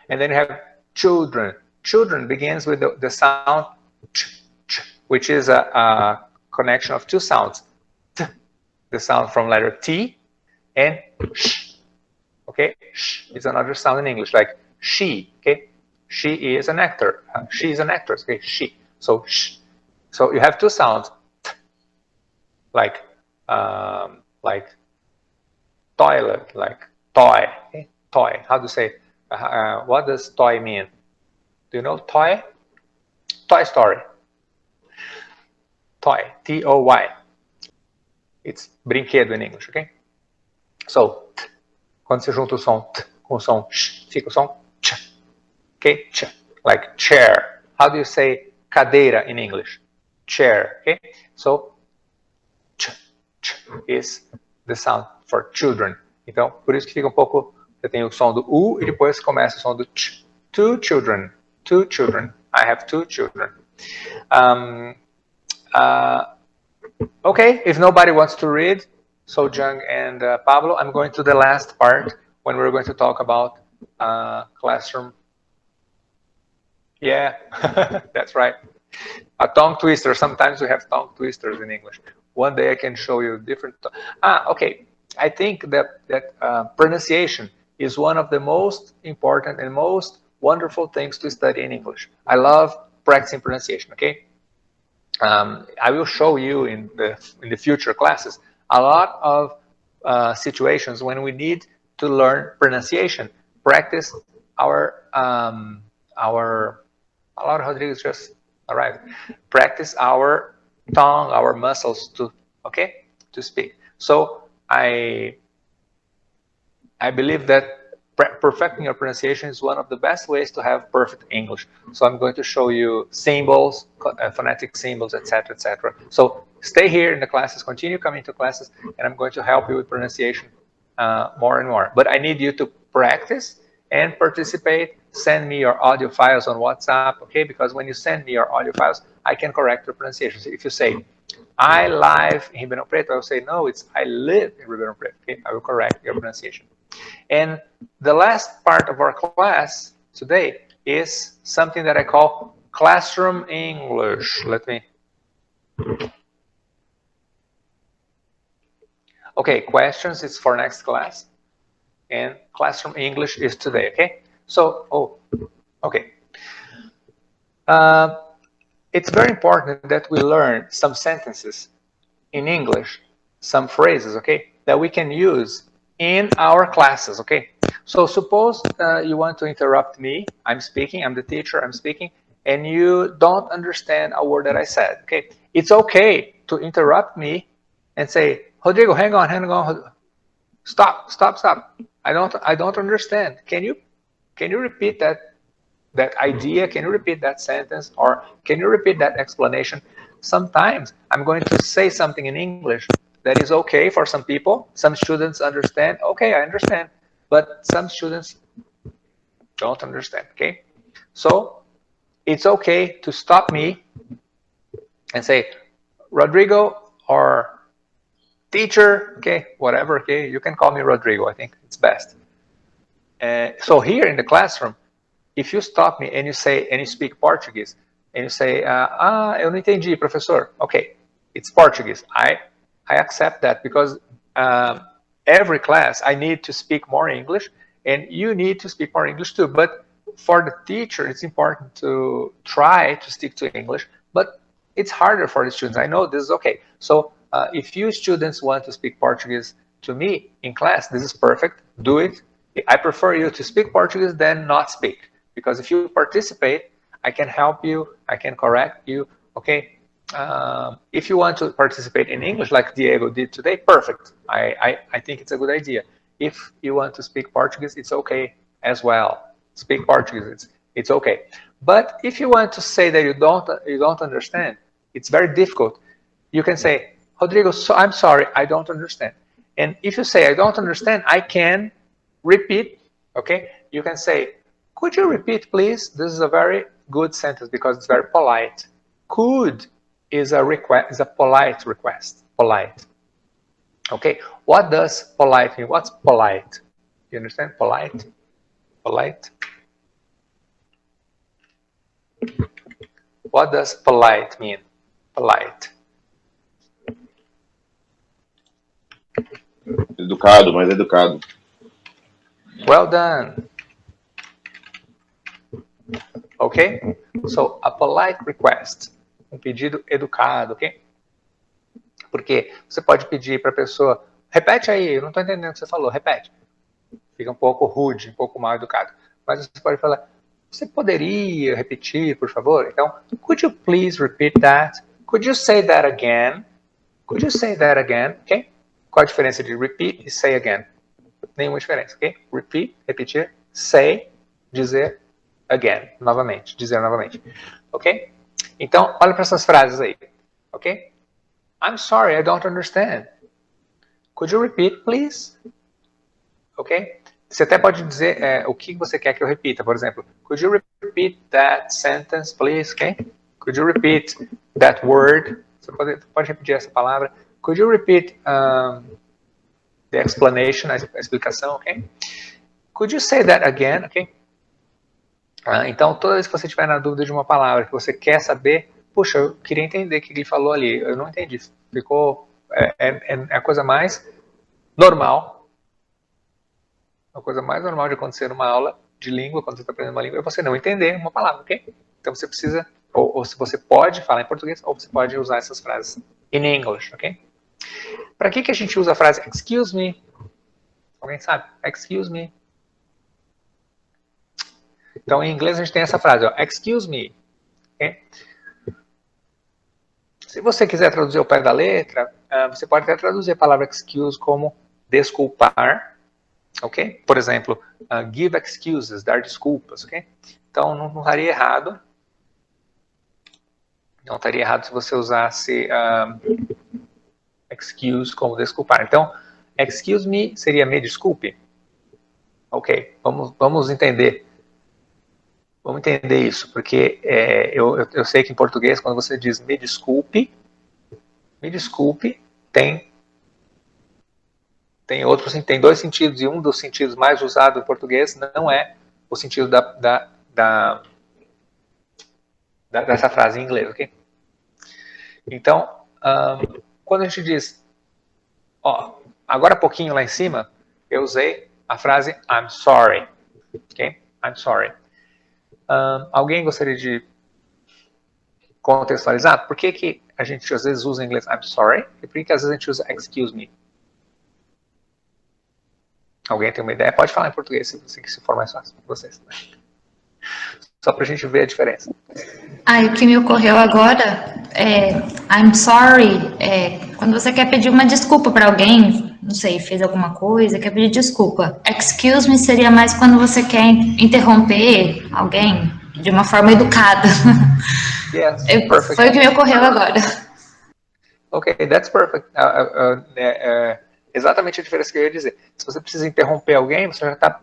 A: and then you have children. Children begins with the sound ch, ch, which is a connection of 2 sounds. T, the sound from letter T, and sh. Okay, sh is another sound in English, like she. Okay, she is an actor. She is an actress. Okay, she. So sh. So you have 2 sounds, t, like toilet, like toy. Okay? Toy. How to say? What does toy mean? Do you know toy? Toy Story. Toy. T-O-Y. It's brinquedo in English, okay? So, t, quando você junta o som t com o som sh, fica o som ch. Okay? Ch. Like chair. How do you say cadeira in English? Chair, okay? So, ch, ch is the sound for children. Então, por isso que fica um pouco... Você tem o som do U e depois começa o som do ch. 2 children. 2 children. I have 2 children. Okay, if nobody wants to read, Sojang and Pablo, I'm going to the last part when we're going to talk about classroom. Yeah, that's right. A tongue twister. Sometimes we have tongue twisters in English. One day I can show you different. Okay. I think that pronunciation is one of the most important and most wonderful things to study in English. I love practicing pronunciation. Okay. I will show you in the future classes a lot of situations when we need to learn pronunciation. Practice our Rodrigo just arrived. Practice our tongue, our muscles to speak. So I believe that perfecting your pronunciation is one of the best ways to have perfect English. So I'm going to show you symbols, phonetic symbols, etc., etc. So stay here in the classes, continue coming to classes, and I'm going to help you with pronunciation more and more. But I need you to practice and participate. Send me your audio files on WhatsApp, okay? Because when you send me your audio files, I can correct your pronunciation. So if you say, I live in Ribeirão Preto, I will say, no, it's I live in Ribeirão Preto, okay? I will correct your pronunciation. And the last part of our class today is something that I call classroom English. Let me. Okay, questions is for next class. And classroom English is today, okay? So, okay. It's very important that we learn some sentences in English, some phrases, okay, that we can use in our classes, okay? So suppose you want to interrupt me. I'm speaking, I'm the teacher, I'm speaking, and you don't understand a word that I said, okay? It's okay to interrupt me and say, Rodrigo, hang on. Stop. I don't understand. Can you repeat that idea? Can you repeat that sentence? Or can you repeat that explanation? Sometimes I'm going to say something in English that is okay for some people. Some students understand. Okay, I understand. But some students don't understand, okay? So it's okay to stop me and say, Rodrigo, or teacher, okay, whatever, okay, you can call me Rodrigo, I think it's best. So here in the classroom, if you stop me and you say, and you speak Portuguese, and you say, eu não entendi, professor. Okay, it's Portuguese. I accept that because every class I need to speak more English, and you need to speak more English too. But for the teacher, it's important to try to stick to English, but it's harder for the students. I know this is okay. So if you students want to speak Portuguese to me in class, this is perfect. Do it. I prefer you to speak Portuguese than not speak. Because if you participate, I can help you, I can correct you, okay? If you want to participate in English like Diego did today, perfect. I think it's a good idea. If you want to speak Portuguese, it's okay as well. Speak Portuguese, it's okay. But if you want to say that you don't understand, it's very difficult. You can say, Rodrigo, so I'm sorry, I don't understand. And if you say I don't understand, I can repeat, okay? You can say, could you repeat, please? This is a very good sentence because it's very polite. Could is a request, is a polite request. Polite. Okay. What does polite mean? What's polite? You understand? Polite. Polite. What does polite mean? Polite.
B: Educado, mais educado.
A: Well done. Ok? So, a polite request. Um pedido educado, ok? Porque você pode pedir para a pessoa, repete aí, eu não estou entendendo o que você falou, repete. Fica um pouco rude, um pouco mal educado. Mas você pode falar, você poderia repetir, por favor? Então, could you please repeat that? Could you say that again? Could you say that again? Ok? Qual a diferença de repeat e say again? Nenhuma diferença, ok? Repeat, repetir, say, dizer, again, novamente, dizer novamente, ok? Então, olha para essas frases aí, ok? I'm sorry, I don't understand. Could you repeat, please? Ok? Você até pode dizer o que você quer que eu repita, por exemplo, could you repeat that sentence, please, ok? Could you repeat that word? Você pode repetir essa palavra. Could you repeat the explanation, a explicação, ok? Could you say that again, ok? Então, toda vez que você tiver na dúvida de uma palavra que você quer saber, puxa, eu queria entender o que ele falou ali, eu não entendi, ficou, é a coisa mais normal, a coisa mais normal de acontecer numa aula de língua, quando você está aprendendo uma língua, é você não entender uma palavra, ok? Então você precisa, ou se você pode falar em português, ou você pode usar essas frases in English, ok? Para que a gente usa a frase excuse me? Alguém sabe? Excuse me. Então, em inglês, a gente tem essa frase, ó, excuse me. Okay? Se você quiser traduzir ao pé da letra, você pode até traduzir a palavra excuse como desculpar, ok? Por exemplo, give excuses, dar desculpas, ok? Então, não estaria errado. Não estaria errado se você usasse excuse como desculpar. Então, excuse me seria me desculpe. Ok, vamos entender. Vamos entender isso, porque eu sei que em português, quando você diz me desculpe, tem dois sentidos, e um dos sentidos mais usados em português não é o sentido dessa frase em inglês, ok? Então, quando a gente diz, ó, agora há pouquinho lá em cima, eu usei a frase I'm sorry, ok? I'm sorry. Alguém gostaria de contextualizar? Por que a gente às vezes usa em inglês I'm sorry e por que às vezes a gente usa excuse me? Alguém tem uma ideia? Pode falar em português se for mais fácil para vocês. Só para a gente ver a diferença.
C: O que me ocorreu agora I'm sorry, quando você quer pedir uma desculpa para alguém, não sei, fez alguma coisa, quer pedir desculpa. Excuse me seria mais quando você quer interromper alguém de uma forma educada.
A: Yes, perfect.
C: Foi o que me ocorreu agora.
A: Ok, that's perfect. Exatamente a diferença que eu ia dizer. Se você precisa interromper alguém, você já está...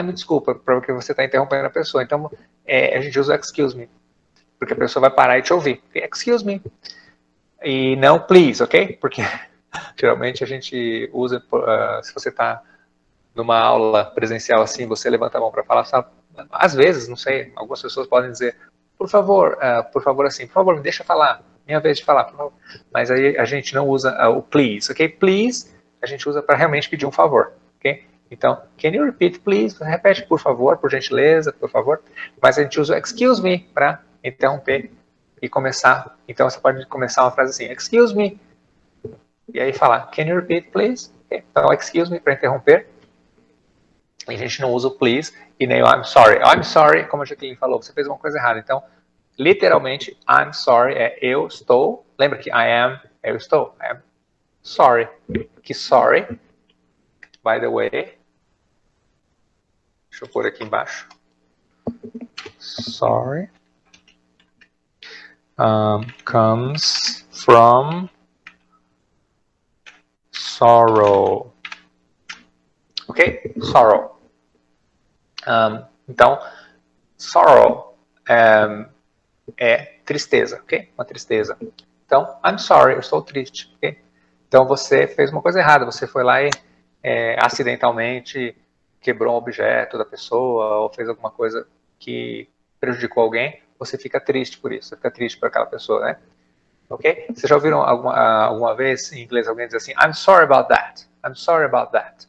A: me desculpa, porque você está interrompendo a pessoa. Então, a gente usa excuse me, porque a pessoa vai parar e te ouvir. Excuse me. E não please, ok? Porque geralmente a gente usa, se você está numa aula presencial assim, você levanta a mão para falar, sabe? Às vezes, não sei, algumas pessoas podem dizer, por favor assim, por favor, me deixa falar, minha vez de falar, por favor. Mas aí a gente não usa o please, ok? Please, a gente usa para realmente pedir um favor, ok? Então, can you repeat, please? Repete, por favor, por gentileza, por favor. Mas a gente usa excuse me para interromper e começar. Então, você pode começar uma frase assim, excuse me, e aí falar, can you repeat, please? Okay? Então, excuse me para interromper. A gente não usa o please e nem o I'm sorry. I'm sorry, como a Jacqueline falou, você fez uma coisa errada. Então, literalmente, I'm sorry é eu estou. Lembra que I am, eu estou. I am sorry. Que sorry, by the way. Deixa eu pôr aqui embaixo. Sorry. Comes from sorrow. Ok? Sorrow. Então, sorrow é tristeza, ok? Uma tristeza. Então, I'm sorry, eu estou triste, ok? Então, você fez uma coisa errada, você foi lá e acidentalmente quebrou um objeto da pessoa ou fez alguma coisa que prejudicou alguém, você fica triste por isso, você fica triste por aquela pessoa, né? Ok? Vocês já ouviram alguma vez em inglês alguém dizer assim, I'm sorry about that, I'm sorry about that.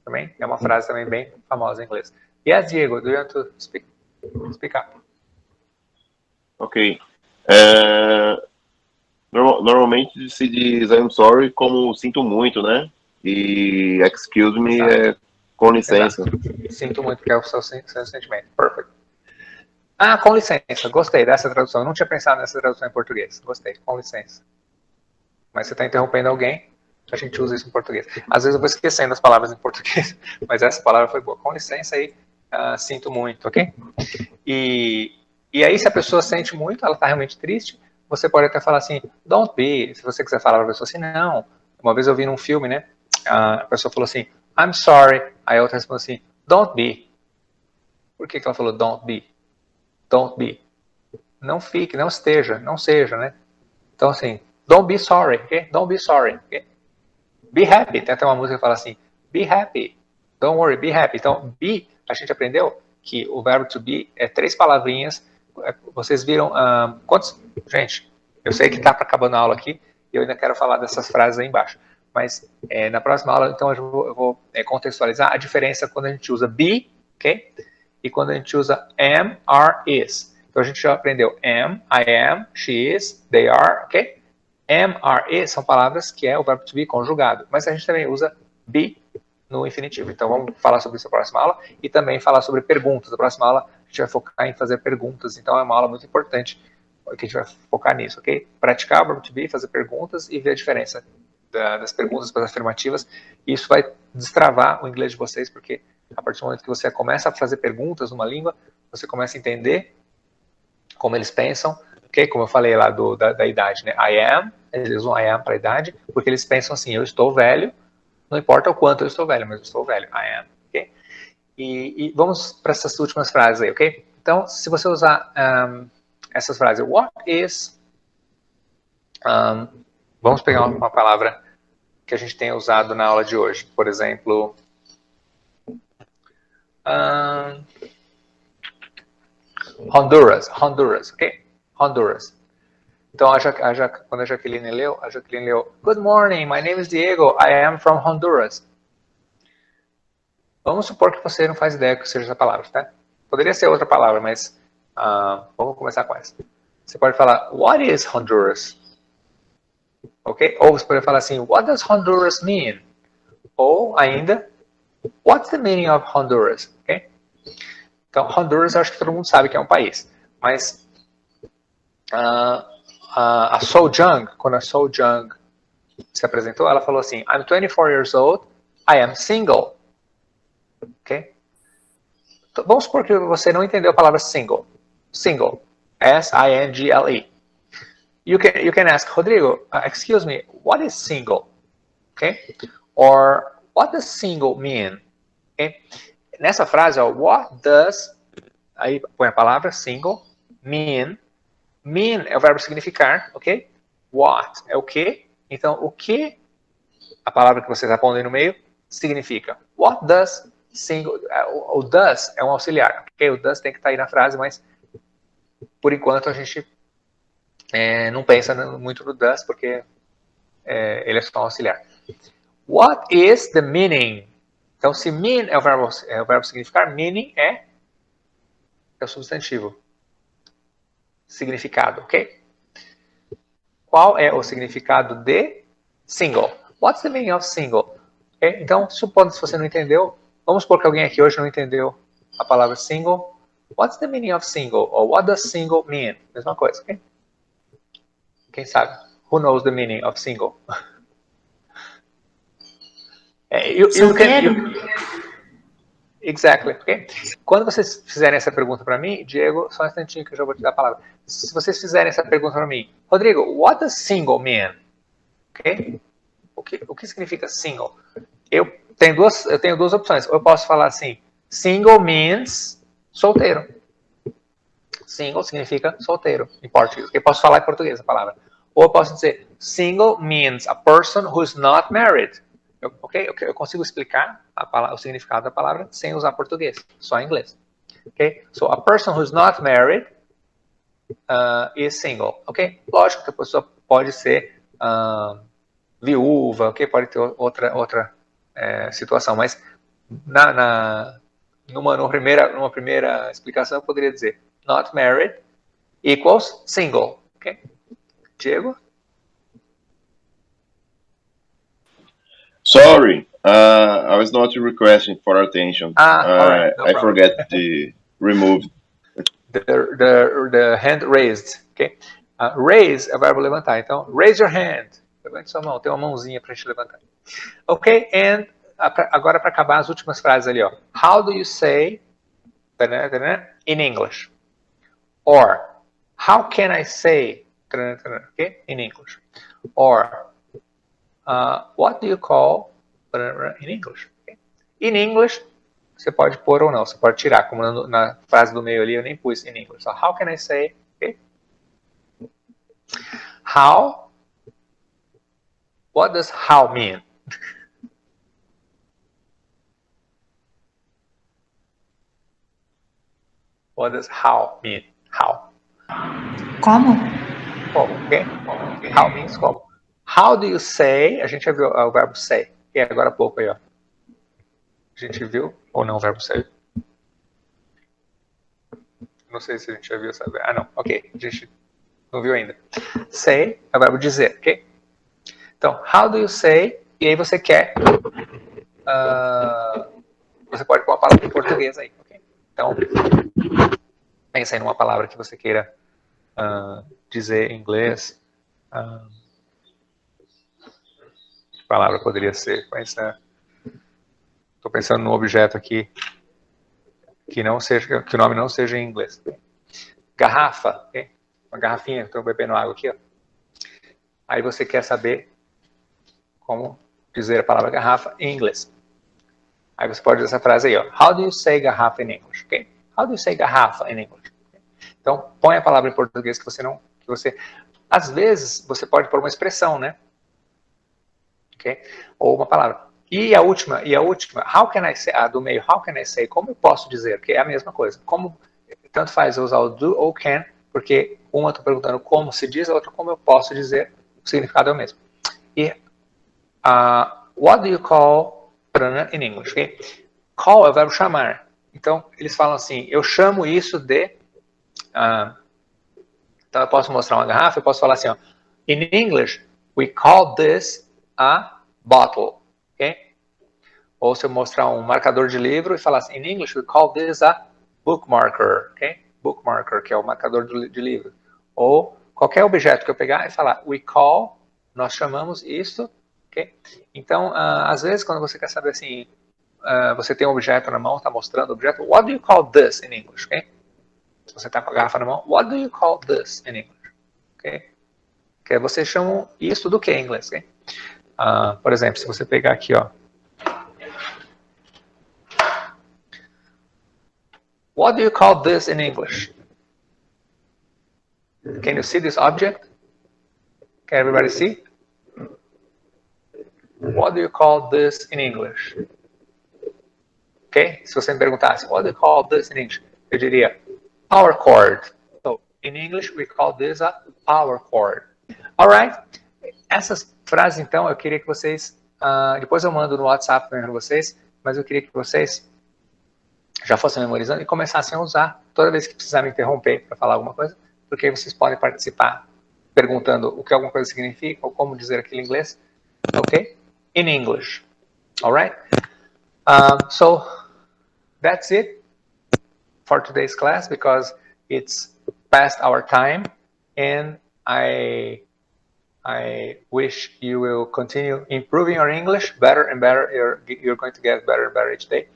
A: Também é uma frase também bem famosa em inglês. Yes, Diego, do you want to speak up?
B: Ok. Normalmente se diz I'm sorry como sinto muito, né? E excuse me é com licença.
A: Exato. Sinto muito, que é o seu sentimento. Perfect. Com licença. Gostei dessa tradução. Eu não tinha pensado nessa tradução em português. Gostei. Com licença. Mas você está interrompendo alguém, a gente usa isso em português. Às vezes eu vou esquecendo as palavras em português, mas essa palavra foi boa. Com licença aí, sinto muito, ok? E aí, se a pessoa sente muito, ela está realmente triste, você pode até falar assim, don't be. Se você quiser falar para a pessoa assim, não. Uma vez eu vi num filme, né? A pessoa falou assim, I'm sorry. Aí a outra respondeu assim, don't be. Por que ela falou don't be? Don't be. Não fique, não esteja, não seja, né? Então, assim, don't be sorry, ok? Don't be sorry, ok? Be happy. Tem até uma música que fala assim, be happy. Don't worry, be happy. Então, be, a gente aprendeu que o verbo to be é 3 palavrinhas. Vocês viram quantos? Gente, eu sei que está acabando a aula aqui e eu ainda quero falar dessas frases aí embaixo. Mas na próxima aula, então, eu vou contextualizar a diferença quando a gente usa be, ok? E quando a gente usa am, are, is. Então, a gente já aprendeu am, I am, she is, they are, ok? Am, are, is são palavras que é o verbo to be conjugado. Mas a gente também usa be no infinitivo. Então, vamos falar sobre isso na próxima aula e também falar sobre perguntas. Na próxima aula, a gente vai focar em fazer perguntas. Então, é uma aula muito importante que a gente vai focar nisso, ok? Praticar o verbo to be, fazer perguntas e ver a diferença das perguntas para as afirmativas. E isso vai destravar o inglês de vocês, porque a partir do momento que você começa a fazer perguntas numa língua, você começa a entender como eles pensam, ok? Como eu falei lá da idade, né? I am, eles usam I am para a idade, porque eles pensam assim, eu estou velho, não importa o quanto eu estou velho, mas eu estou velho, I am, ok? E vamos para essas últimas frases aí, ok? Então, se você usar essas frases, what is... vamos pegar uma palavra que a gente tenha usado na aula de hoje. Por exemplo... Honduras, ok? Honduras. Então, quando a Jaqueline leu, Good morning, my name is Diego, I am from Honduras. Vamos supor que você não faz ideia que seja essa palavra, tá? Poderia ser outra palavra, mas vamos começar com essa. Você pode falar, what is Honduras? Ok? Ou você pode falar assim, what does Honduras mean? Ou ainda, what's the meaning of Honduras? Ok? Então, Honduras acho que todo mundo sabe que é um país. Mas a So Jung, quando a So Jung se apresentou, ela falou assim, I'm 24 years old, I am single. Ok? Então, vamos supor que você não entendeu a palavra single. Single. S-I-N-G-L-E. You can ask, Rodrigo, excuse me, what is single? Okay? Or, what does single mean? Okay? Nessa frase, ó, what does, aí põe a palavra single, mean. Mean é o verbo significar, ok? What é o que. Então, o que, a palavra que você está pondo aí no meio, significa. What does single, o does é um auxiliar, ok? O does tem que estar aí na frase, mas por enquanto a gente não pensa muito no does, porque ele é só um auxiliar. What is the meaning? Então, se mean é o verbo significar, meaning é o substantivo. Significado, ok? Qual é o significado de single? What's the meaning of single? Okay? Então, supondo se você não entendeu, vamos supor que alguém aqui hoje não entendeu a palavra single. What's the meaning of single? Or what does single mean? Mesma coisa, ok? Quem sabe? Who knows the meaning of single?
C: Solteiro?
A: Exactly, ok? Quando vocês fizerem essa pergunta para mim, Diego, só um instantinho que eu já vou te dar a palavra. Se vocês fizerem essa pergunta para mim, Rodrigo, what does single mean? Ok? O que significa single? Eu tenho duas opções. Ou eu posso falar assim, single means solteiro. Single significa solteiro, em português. Eu posso falar em português a palavra. Ou eu posso dizer, single means a person who's not married. Eu consigo explicar o significado da palavra sem usar português, só em inglês. Okay? So, a person who's not married is single. Okay? Lógico que a pessoa pode ser viúva, okay? Pode ter outra situação, mas numa primeira explicação eu poderia dizer not married equals single. Okay? Diego?
B: Sorry, I was not requesting for attention.
A: All right, no
B: I
A: problem.
B: forget to remove
A: the hand raised. Okay? Raise é o verbo levantar. Então, raise your hand. Levante sua mão. Tem uma mãozinha para a gente levantar. Ok? And agora para acabar as últimas frases ali, ó. How do you say in English? Or, how can I say okay? In English? Or, what do you call in English? Okay? In English, você pode pôr ou não, você pode tirar, como na frase do meio ali eu nem pus in English. So, how can I say? Okay? How? What does how mean? What does how mean? How?
C: Como?
A: Como, ok? How means como. How do you say? A gente já viu o verbo say. E agora há pouco aí, ó. A gente viu ou não o verbo say? Não sei se a gente já viu, sabe? Ah, não. Ok. A gente não viu ainda. Say é o verbo dizer, ok? Então, how do you say? E aí você quer... você pode pôr uma palavra em português aí, ok? Então, pensa aí numa palavra que você queira dizer em inglês. Que palavra poderia ser? Estou pensando num objeto aqui que o nome não seja em inglês. Garrafa, okay? Uma garrafinha, estou bebendo água aqui, ó. Aí você quer saber como dizer a palavra garrafa em inglês. Aí você pode dizer essa frase aí, ó. How do you say garrafa in English? Okay? How do you say garrafa in English? Okay? Então, põe a palavra em português que você às vezes, você pode pôr uma expressão, né? Okay? Ou uma palavra. E a última, how can I say, do meio, how can I say, como eu posso dizer? Que é a mesma coisa. Como, tanto faz eu usar o do ou can, porque Uma estou perguntando como se diz, a outra como eu posso dizer, o significado é o mesmo. E what do you call in English? Okay? Call é o verbo chamar. Então, eles falam assim, eu chamo isso de... então, eu posso mostrar uma garrafa, eu posso falar assim, ó, in English, we call this a bottle. Okay? Ou se eu mostrar um marcador de livro e falar assim, in English, we call this a bookmarker. Okay? Bookmarker, que é o marcador de livro. Ou qualquer objeto que eu pegar e falar, we call, nós chamamos isso. Okay? Então, às vezes, quando você quer saber assim, você tem um objeto na mão, está mostrando o objeto, what do you call this in English? Okay? Se você está com a garrafa na mão, what do you call this in English? Okay? Que você chama isso do que em inglês? Okay? Por exemplo, se você pegar aqui, ó, what do you call this in English? Can you see this object? Can everybody see? What do you call this in English? Ok? Se você me perguntasse, what do you call this in English? Eu diria, power cord. So, in English, we call this a power cord. Alright? Essas frases, então, eu queria que vocês... depois eu mando no WhatsApp para vocês, mas eu queria que vocês já fossem memorizando e começassem a usar toda vez que precisar me interromper para falar alguma coisa, porque aí vocês podem participar perguntando o que alguma coisa significa ou como dizer aquilo em inglês. Ok? In English. Alright? So, that's it for today's class because it's past our time and I wish you will continue improving your English better and better. You're going to get better and better each day.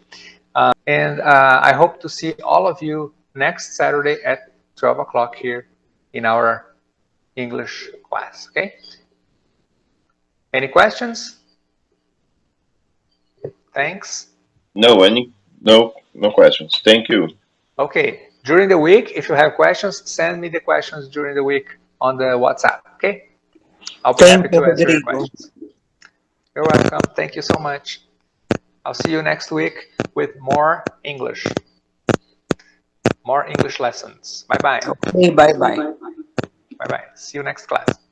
A: And I hope to see all of you next Saturday at 12 o'clock here in our English class. Okay? Any questions? Thanks.
B: No questions. Thank you.
A: Okay. During the week, if you have questions, send me the questions during the week on the WhatsApp. Okay? I'll be happy to answer your questions. You're welcome. Thank you so much. I'll see you next week with more English. More English lessons. Bye-bye.
D: Okay, bye-bye.
A: Bye-bye. See you next class.